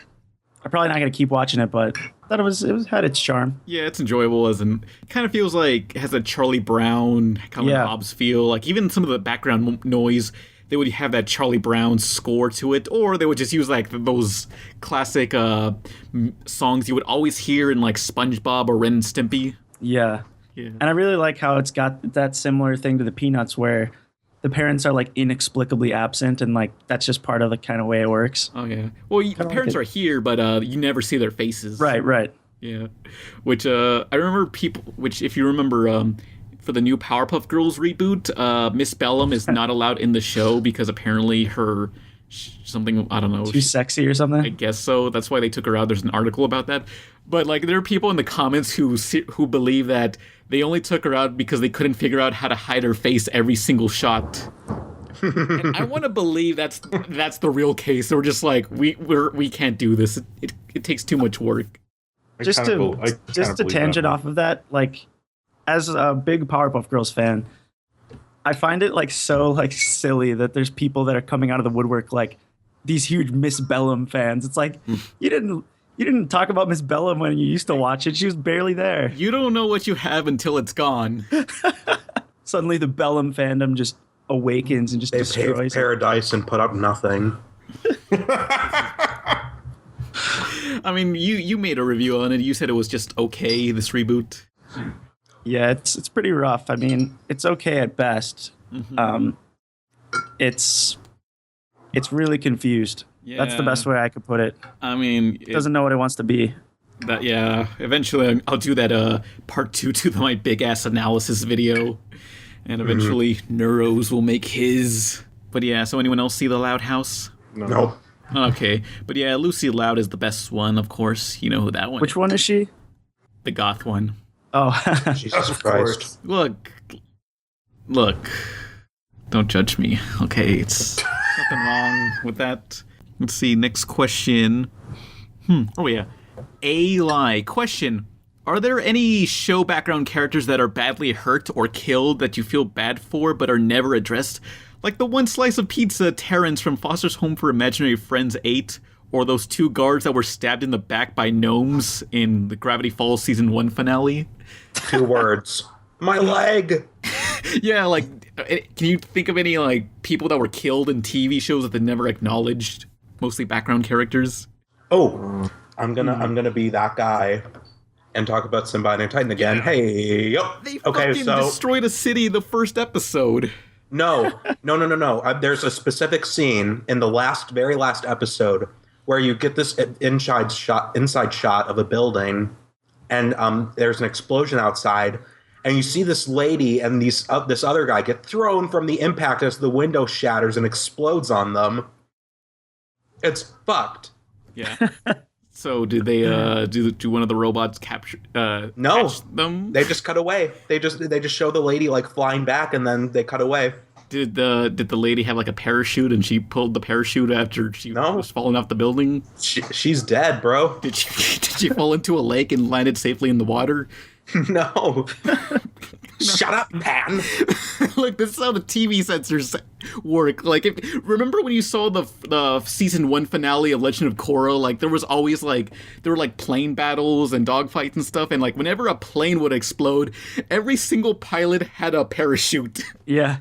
probably not gonna keep watching it, but I thought it had its charm. Yeah, it's enjoyable. It kind of feels like it has a Charlie Brown kind of Hobbs feel. Like even some of the background noise, they would have that Charlie Brown score to it, or they would just use like those classic songs you would always hear in like SpongeBob or Ren and Stimpy. Yeah. And I really like how it's got that similar thing to the Peanuts where the parents are like inexplicably absent and like that's just part of the kind of way it works. Oh yeah. Well, the parents are here, but you never see their faces. Right. Yeah, which I remember people. Which, if you remember, for the new Powerpuff Girls reboot, Miss Bellum is not allowed in the show because apparently her something, I don't know, Too sexy or something. I guess so. That's why they took her out. There's an article about that. But like, there are people in the comments who believe that they only took her out because they couldn't figure out how to hide her face every single shot. And I want to believe that's the real case. They were just like, we can't do this. It takes too much work. Just to tangent off of that, like, as a big Powerpuff Girls fan, I find it like so like silly that there's people that are coming out of the woodwork like these huge Miss Bellum fans. It's like you didn't talk about Miss Bellum when you used to watch it. She was barely there. You don't know what you have until it's gone. Suddenly the Bellum fandom just awakens and just destroys paradise and put up nothing. I mean, you made a review on it. You said it was just okay, this reboot. Yeah, it's pretty rough. I mean, it's okay at best. Mm-hmm. It's really confused. Yeah. That's the best way I could put it. I mean, it doesn't know what it wants to be. Eventually I'll do that part 2 to my big ass analysis video, and eventually Neuros will make his. But yeah, so anyone else see The Loud House? No. Okay, but yeah, Lucy Loud is the best one, of course. You know who that one is. Which one is she? The goth one. Oh, Jesus Christ. Look. Don't judge me, okay? It's nothing wrong with that. Let's see, next question. Oh yeah. A-Lie. Question. Are there any show background characters that are badly hurt or killed that you feel bad for but are never addressed? Like the one slice of pizza Terrence from Foster's Home for Imaginary Friends ate, or those 2 guards that were stabbed in the back by gnomes in the Gravity Falls Season 1 finale. 2 words. My leg! Yeah, like, can you think of any, like, people that were killed in TV shows that they never acknowledged? Mostly background characters? Oh, I'm gonna be that guy and talk about Symbiotic Titan again. Yeah. Hey, yep. They fucking destroyed a city in the first episode. No. There's a specific scene in the very last episode where you get this inside shot of a building, and there's an explosion outside, and you see this lady and this other guy get thrown from the impact as the window shatters and explodes on them. It's fucked. Yeah. So did they do one of the robots capture no, catch them? They just cut away. They just show the lady like flying back, and then they cut away. Did the lady have like a parachute and she pulled the parachute after she was falling off the building? She's dead, bro. Did she fall into a lake and landed safely in the water? No. Shut up, Pan. Look, this is how the TV censors work. Like, remember when you saw the season 1 finale of Legend of Korra? Like, there were like plane battles and dogfights and stuff, and like whenever a plane would explode, every single pilot had a parachute. Yeah,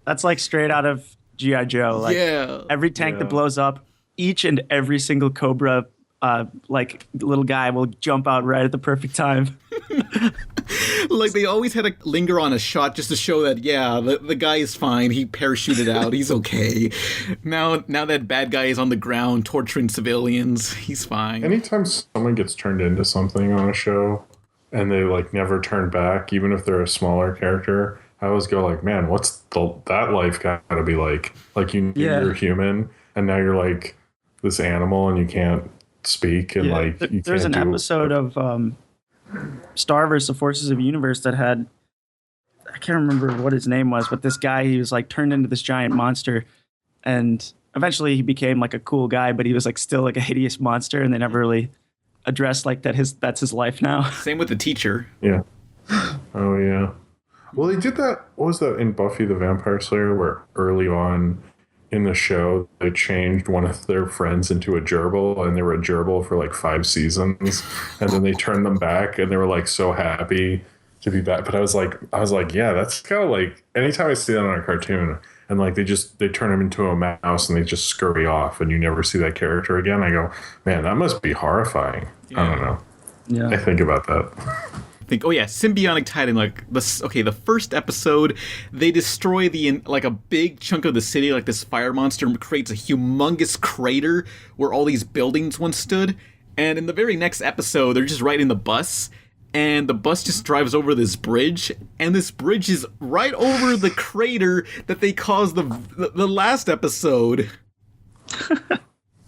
that's like straight out of G.I. Joe. Like, yeah, every tank that blows up, each and every single Cobra like little guy will jump out right at the perfect time. Like, they always had to linger on a shot just to show that, yeah, the guy is fine. He parachuted out. He's okay. Now that bad guy is on the ground torturing civilians, he's fine. Anytime someone gets turned into something on a show and they like never turn back, even if they're a smaller character, I always go like, man, what's that life gotta be like? Like, you're human and now you're like this animal and you can't speak and like you there's can't an episode of Star vs. the Forces of Universe that had, I can't remember what his name was, but this guy, he was like turned into this giant monster, and eventually he became like a cool guy, but he was like still like a hideous monster, and they never really addressed like that's his life now. Same with the teacher. Yeah. Oh yeah. Well, they did that. What was that in Buffy the Vampire Slayer, where early on in the show, they changed one of their friends into a gerbil, and they were a gerbil for like 5 seasons, and then they turned them back, and they were like so happy to be back. But I was like, yeah, that's kind of like anytime I see that on a cartoon, and like they turn him into a mouse and they just scurry off, and you never see that character again. I go, man, that must be horrifying. Yeah. I don't know. Yeah, I think about that. Symbiotic Titan, like, the first episode, they destroy a big chunk of the city, like this fire monster creates a humongous crater where all these buildings once stood, And in the very next episode, they're just riding the bus, and the bus just drives over this bridge, and this bridge is right over the crater that they caused the last episode.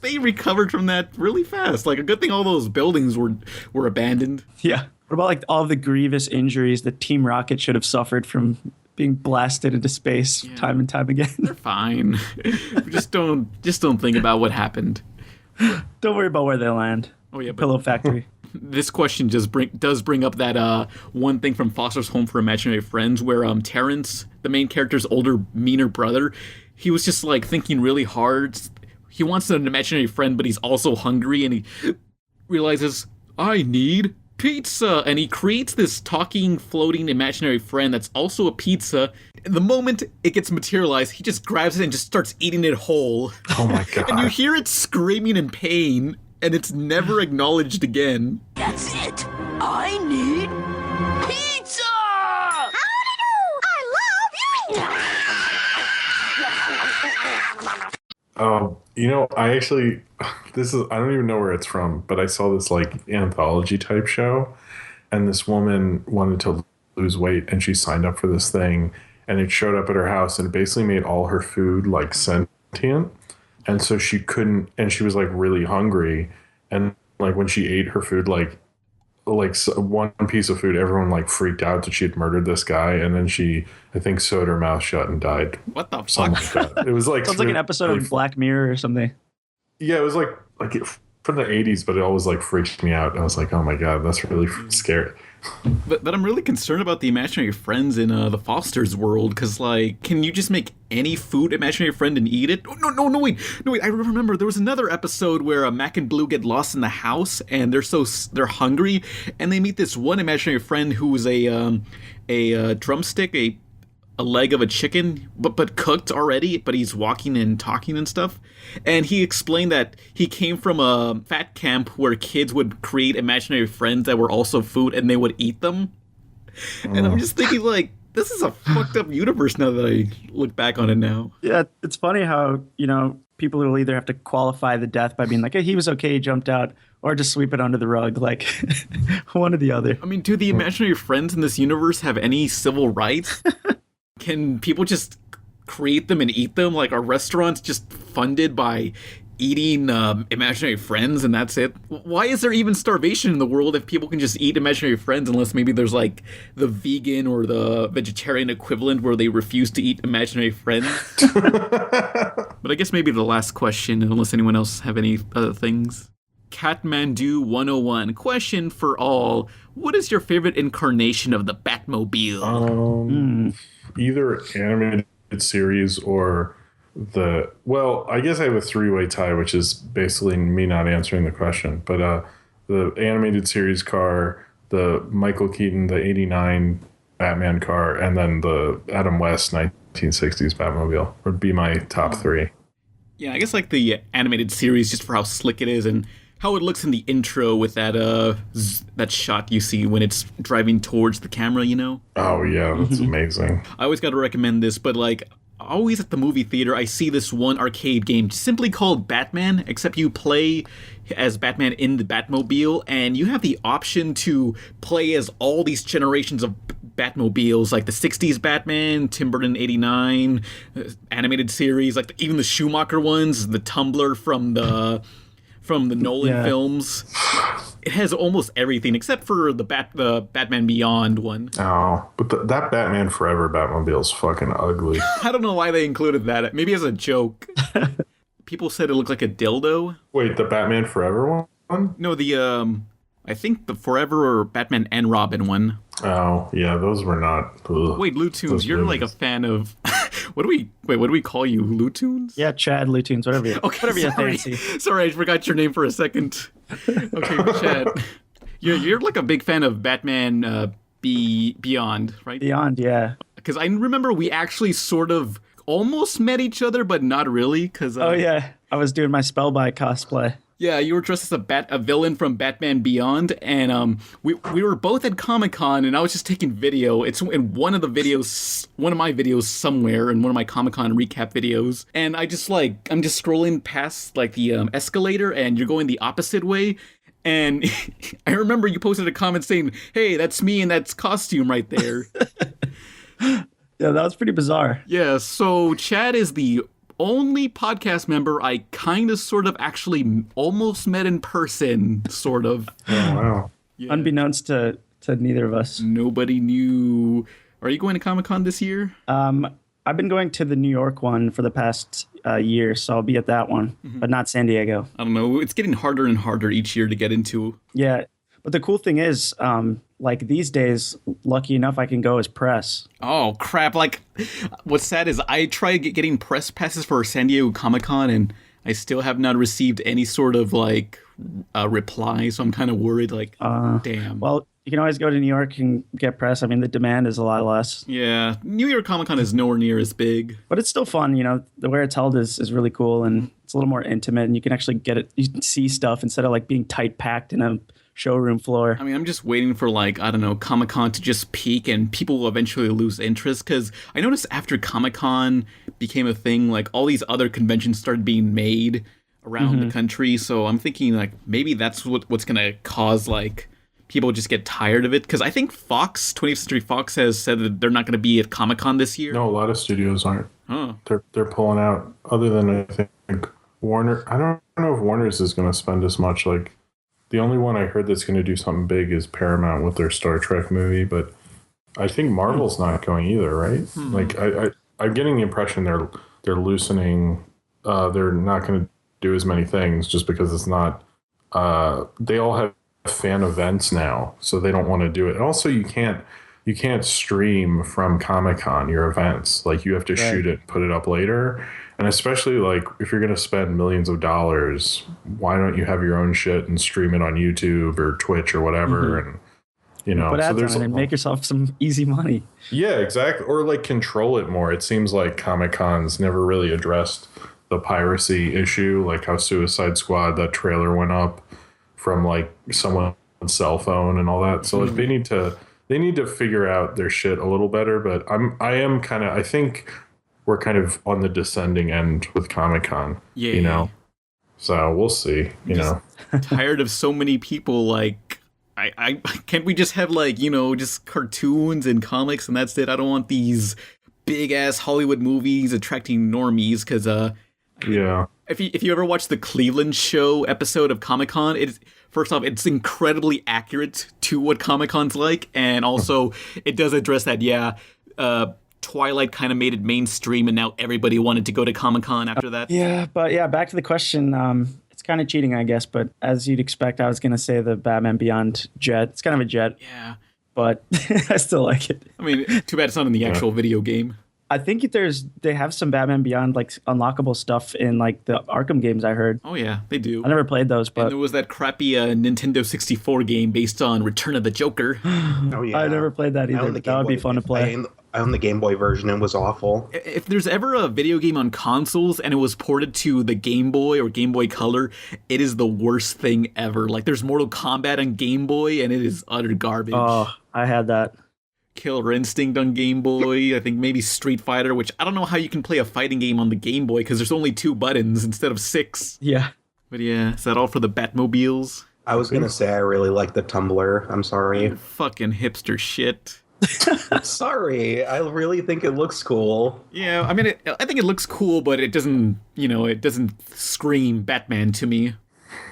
They recovered from that really fast. Like, a good thing all those buildings were abandoned. Yeah. What about like all the grievous injuries that Team Rocket should have suffered from being blasted into space time and time again? They're fine. just don't think about what happened. Don't worry about where they land. Oh yeah, but Pillow Factory. This question just does bring up that one thing from Foster's Home for Imaginary Friends, where Terrence, the main character's older, meaner brother, he was just like thinking really hard. He wants an imaginary friend, but he's also hungry, and he realizes, I need pizza, and he creates this talking, floating imaginary friend that's also a pizza. The moment it gets materialized, he just grabs it and just starts eating it whole. Oh my god. And you hear it screaming in pain, and it's never acknowledged again. That's it. I need pizza! I actually, I don't even know where it's from, but I saw this like anthology type show, and this woman wanted to lose weight, and she signed up for this thing, and it showed up at her house, and it basically made all her food like sentient, and so she couldn't, and she was like really hungry, and like when she ate her food, like one piece of food, everyone like freaked out that she had murdered this guy, and then she, I think, sewed her mouth shut and died. What the fuck? Something like that. It was like Sounds like an episode of Black Mirror or something. Yeah, it was like from the 80s, but it always like freaked me out. I was like, oh my god, that's really scary. But I'm really concerned about the imaginary friends in the Foster's world, because, like, can you just make any food imaginary friend and eat it? No, wait, I remember there was another episode where Mac and Blue get lost in the house, and they're hungry, and they meet this one imaginary friend who is a drumstick, a leg of a chicken, but cooked already, but he's walking and talking and stuff. And he explained that he came from a fat camp where kids would create imaginary friends that were also food, and they would eat them. And I'm just thinking, like, this is a fucked up universe now that I look back on it now. Yeah, it's funny how, people will either have to qualify the death by being like, hey, he was okay, he jumped out, or just sweep it under the rug, like one or the other. I mean, do the imaginary friends in this universe have any civil rights? Can people just create them and eat them? Like, are restaurants just funded by eating imaginary friends and that's it? Why is there even starvation in the world if people can just eat imaginary friends, unless maybe there's like the vegan or the vegetarian equivalent where they refuse to eat imaginary friends? But I guess maybe the last question, unless anyone else have any other things. Catmandu 101. Question for all. What is your favorite incarnation of the Batmobile? Either animated series or I guess I have a three-way tie, which is basically me not answering the question. But the animated series car, the Michael Keaton, the 89 Batman car, and then the Adam West 1960s Batmobile would be my top three. Yeah, I guess like the animated series, just for how slick it is and how it looks in the intro with that shot you see when it's driving towards the camera, Oh yeah, that's amazing. I always got to recommend this, but like always at the movie theater, I see this one arcade game simply called Batman, except you play as Batman in the Batmobile, and you have the option to play as all these generations of Batmobiles, like the 60s Batman, Tim Burton 89, animated series, like even the Schumacher ones, the Tumblr from the Nolan films. It has almost everything except for the Batman Beyond one. Oh, but that Batman Forever Batmobile is fucking ugly. I don't know why they included that. Maybe as a joke. People said it looked like a dildo. Wait, the Batman Forever one? No, I think the Forever or Batman and Robin one. Oh, yeah, those were not. Ugh, wait, LewTOONS, you're like a fan of. What do we call you? LewTOONS? Yeah, Chad, LewTOONS, whatever you fancy. Sorry, I forgot your name for a second. Okay, Chad. You're like a big fan of Batman Beyond, right? Beyond, yeah. Because I remember we actually sort of almost met each other, but not really. Cause, oh, yeah. I was doing my Spellby cosplay. Yeah, you were dressed as a villain from Batman Beyond, and we were both at Comic-Con, and I was just taking video. It's in one of my videos somewhere, in one of my Comic-Con recap videos, and I'm just scrolling past like the escalator, and you're going the opposite way, And I remember you posted a comment saying, "Hey, that's me and that's costume right there." Yeah, that was pretty bizarre. Yeah, so Chad is the only podcast member I kind of sort of actually almost met in person, sort of. Oh, wow. Yeah. Unbeknownst to neither of us. Nobody knew. Are you going to Comic-Con this year? I've been going to the New York one for the past year, so I'll be at that one, but not San Diego. I don't know. It's getting harder and harder each year to get into. Yeah, but the cool thing is, like these days, lucky enough, I can go as press. Oh, crap. Like, what's sad is I tried getting press passes for San Diego Comic-Con, and I still have not received any sort of, like, reply, so I'm kind of worried, like, damn. Well, you can always go to New York and get press. I mean, the demand is a lot less. Yeah, New York Comic-Con is nowhere near as big. But it's still fun, you know. The way it's held is really cool, and it's a little more intimate, and you can actually get it. You can see stuff instead of like being tight packed in a showroom floor. I mean, I'm just waiting for, like, I don't know, Comic-Con to just peak and people will eventually lose interest, because I noticed after Comic-Con became a thing, like, all these other conventions started being made around the country, so I'm thinking, like, maybe that's what's gonna cause, like, people just get tired of it, because I think Fox, 20th Century Fox, has said that they're not going to be at Comic-Con this year. No, a lot of studios aren't. Huh. They're pulling out. Other than I think Warner. I don't know if Warner's is going to spend as much. Like the only one I heard that's going to do something big is Paramount with their Star Trek movie, but I think Marvel's not going either, right? Like I'm getting the impression they're loosening. They're not going to do as many things just because it's not. They all have fan events now, so they don't want to do it. And also, you can't stream from Comic-Con your events. Like you have to shoot it, put it up later. And especially like if you're going to spend millions of dollars, why don't you have your own shit and stream it on YouTube or Twitch or whatever? And you know, put so ads there's on it and make yourself some easy money. Yeah, exactly. Or like control it more. It seems like Comic-Con's never really addressed the piracy issue, like how Suicide Squad, that trailer went up from like someone's cell phone and all that. So like they need to figure out their shit a little better, but I think we're kind of on the descending end with Comic-Con. Yeah. You know. So we'll see, you know. Tired of so many people, like I can't we just have like, you know, just cartoons and comics and that's it. I don't want these big ass Hollywood movies attracting normies, because yeah. If you ever watch the Cleveland Show episode of Comic-Con, first off, it's incredibly accurate to what Comic-Con's like, and also it does address that, Twilight kind of made it mainstream, and now everybody wanted to go to Comic-Con after that. Back to the question. It's kind of cheating, I guess, but as you'd expect, I was going to say the Batman Beyond jet. It's kind of a jet. Yeah. But I still like it. I mean, too bad it's not in the actual video game. I think they have some Batman Beyond like unlockable stuff in like the Arkham games, I heard. Oh yeah, they do. I never played those, but and there was that crappy Nintendo 64 game based on Return of the Joker. Oh yeah, I never played that either. But that would be fun to play. I own the Game Boy version. It was awful. If there's ever a video game on consoles and it was ported to the Game Boy or Game Boy Color, it is the worst thing ever. Like there's Mortal Kombat on Game Boy and it is utter garbage. Oh, I had that. Killer Instinct on Game Boy. I think maybe Street Fighter, which I don't know how you can play a fighting game on the Game Boy because there's only 2 buttons instead of 6. Yeah. But yeah, is that all for the Batmobiles? I was going to say I really like the Tumblr. I'm sorry. Fucking hipster shit. Sorry. I really think it looks cool. Yeah, I mean, I think it looks cool, but it doesn't, it doesn't scream Batman to me.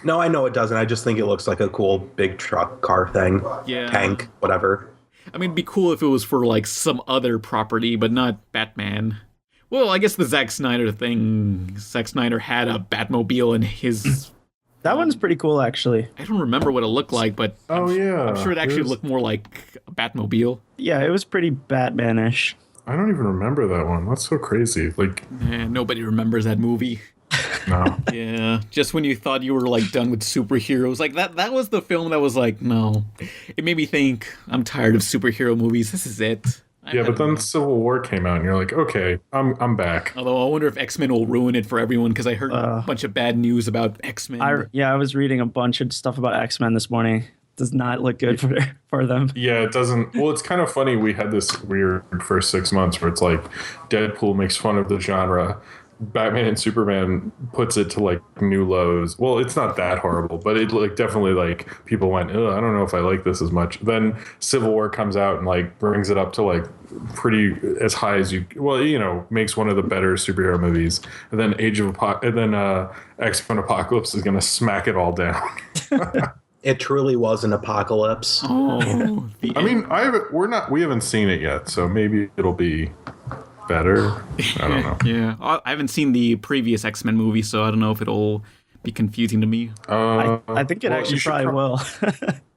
No, I know it doesn't. I just think it looks like a cool big truck car thing. Yeah. Tank, whatever. I mean, it'd be cool if it was for, like, some other property, but not Batman. Well, I guess the Zack Snyder thing. Zack Snyder had a Batmobile in his... That one's pretty cool, actually. I don't remember what it looked like, but I'm sure it actually looked more like a Batmobile. Yeah, it was pretty Batman-ish. I don't even remember that one. That's so crazy. Like, nobody remembers that movie. No. Yeah, just when you thought you were like done with superheroes, like that was the film that was like, no. It made me think, I'm tired of superhero movies. This is it. But then Civil War came out, and you're like, okay, I'm back. Although I wonder if X-Men will ruin it for everyone, because I heard a bunch of bad news about X-Men. I was reading a bunch of stuff about X-Men this morning. Does not look good for them. Yeah, it doesn't. Well, it's kind of funny. We had this weird first 6 months where it's like Deadpool makes fun of the genre. Batman and Superman puts it to like new lows. Well, it's not that horrible, but it like definitely like people went, oh, I don't know if I like this as much. Then Civil War comes out and like brings it up to like pretty as high as you, well, you know, makes one of the better superhero movies. And then X-Men Apocalypse is going to smack it all down. It truly was an apocalypse. Oh, I mean, we haven't seen it yet, so maybe it'll be better. I don't know. Yeah, I haven't seen the previous X-Men movie, so I don't know if it'll be confusing to me. I think it actually probably will.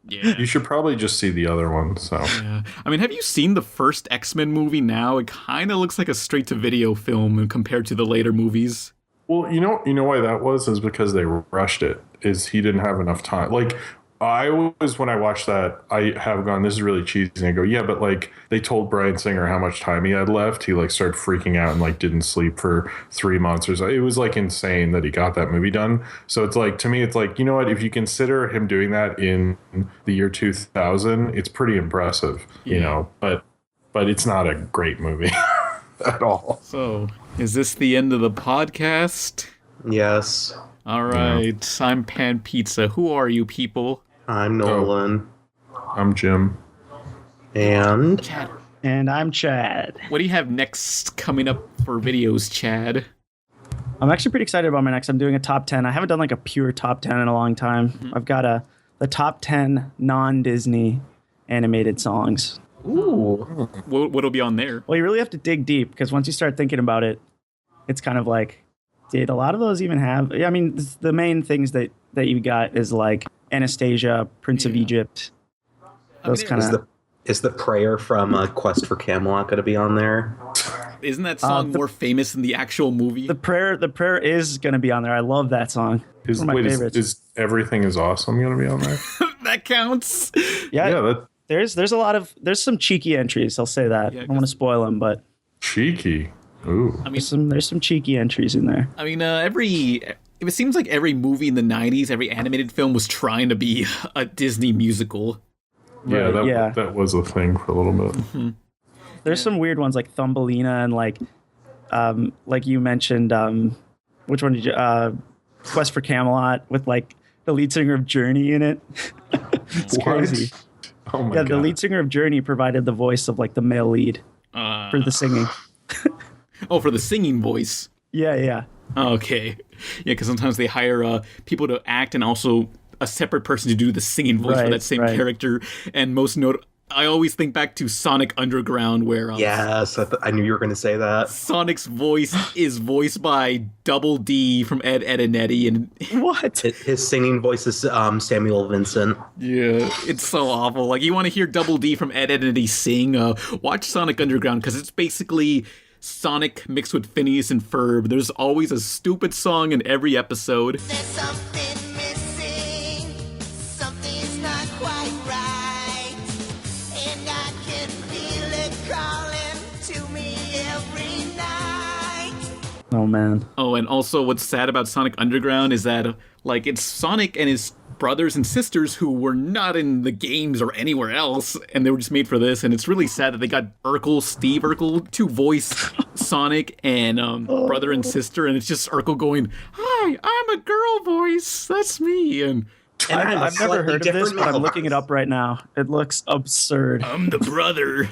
Yeah, you should probably just see the other one. So, yeah. I mean, have you seen the first X-Men movie now? It kind of looks like a straight-to-video film compared to the later movies. Well, you know why that was? Is because they rushed it. Is he didn't have enough time. Like, I always, when I watch that, I have gone, this is really cheesy. And I go, yeah, but like they told Bryan Singer how much time he had left. He like started freaking out and like didn't sleep for 3 months or so. It was like insane that he got that movie done. So it's like, to me, it's like, you know what? If you consider him doing that in the year 2000, it's pretty impressive, you know, but it's not a great movie at all. So is this the end of the podcast? Yes. All right. Yeah. I'm Pan Pizza. Who are you people? I'm Nolan. I'm Jim. And Chad. And I'm Chad. What do you have next coming up for videos, Chad? I'm actually pretty excited about my next. I'm doing a top 10. I haven't done like a pure top 10 in a long time. Mm-hmm. I've got the top 10 non-Disney animated songs. Ooh. What'll be on there? Well, you really have to dig deep because once you start thinking about it, it's kind of like, did a lot of those even have? I mean, the main things that you got is like Anastasia, Prince of Egypt. Those kind of. Is the prayer from Quest for Camelot going to be on there? Isn't that song more famous than the actual movie? The prayer is going to be on there. I love that song. One of my favorites. Is Everything Is Awesome going to be on there? That counts. Yeah. There's there's some cheeky entries. I'll say that. I don't want to spoil them, but cheeky. Ooh. I mean, there's some cheeky entries in there. I mean, it seems like every movie in the 90s, every animated film was trying to be a Disney musical. Yeah, right, that was a thing for a little bit. Mm-hmm. There's some weird ones like Thumbelina and like you mentioned, which one did you, Quest for Camelot with like the lead singer of Journey in it. It's crazy. Oh my God. The lead singer of Journey provided the voice of like the male lead for the singing. For the singing voice. Yeah. Okay. Yeah, because sometimes they hire people to act and also a separate person to do the singing voice for that same character. And I always think back to Sonic Underground where... yes, I knew you were going to say that. Sonic's voice is voiced by Double D from Ed, Edd n Eddy. And what? His singing voice is Samuel Vincent. Yeah, it's so awful. Like, you want to hear Double D from Ed, Edd n Eddy sing? Watch Sonic Underground, because it's basically Sonic mixed with Phineas and Ferb. There's always a stupid song in every episode. There's something missing, something's not quite right, and I can feel it crawling to me every night. Oh man. Oh, and also what's sad about Sonic Underground is that like it's Sonic and his brothers and sisters who were not in the games or anywhere else, and they were just made for this, and it's really sad that they got Steve Urkel to voice Sonic and brother and sister, and it's just Urkel going, "Hi, I'm a girl voice, that's me," and I've never heard of this, but I'm looking it up right now. It looks absurd. I'm the brother.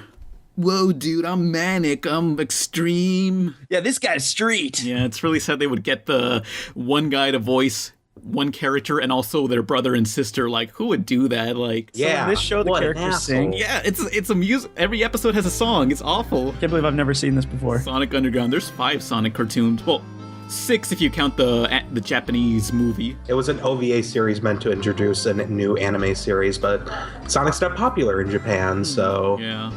Whoa, dude, I'm manic, I'm extreme. Yeah, this guy's street. Yeah, it's really sad they would get the one guy to voice one character and also their brother and sister. Like, who would do that? Like, so in this show the characters sing. Yeah, it's a music. Every episode has a song. It's awful. Can't believe I've never seen this before. Sonic Underground. There's 5 Sonic cartoons. Well, 6 if you count the Japanese movie. It was an OVA series meant to introduce a new anime series, but Sonic's not popular in Japan, so yeah.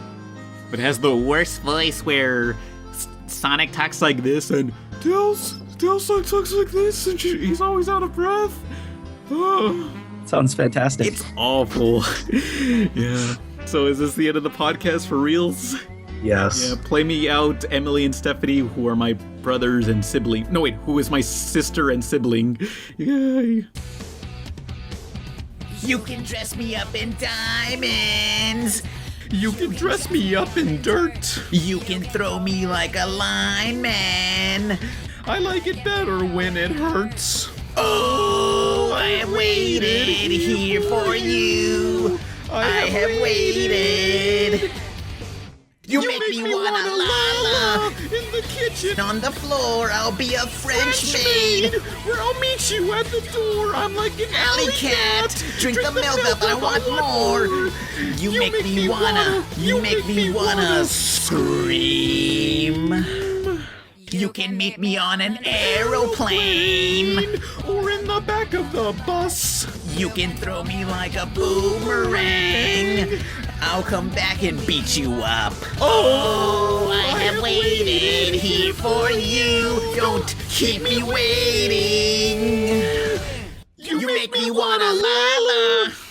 But it has the worst voice where Sonic talks like this and Tails talks like this, and he's always out of breath. Sounds fantastic. It's awful. Yeah. So is this the end of the podcast for reals? Yes. Yeah, play me out Emily and Stephanie, who are my brothers and sibling. No, wait, who is my sister and sibling. Yay. You can dress me up in diamonds. You can dress me up in dirt. You can throw me like a lineman. pain. I like it better when it hurts. Oh, I have waited here for you. I have waited. You make me wanna LaLa. In the kitchen. On the floor, I'll be a French maid. Where I'll meet you at the door. I'm like an Alley cat. Drink the milk up, I want more. You make me wanna scream. You can meet me on an aeroplane. Or in the back of the bus. You can throw me like a boomerang. I'll come back and beat you up. Oh, I have waited here for you. Don't keep me waiting. You make me wanna LaLa.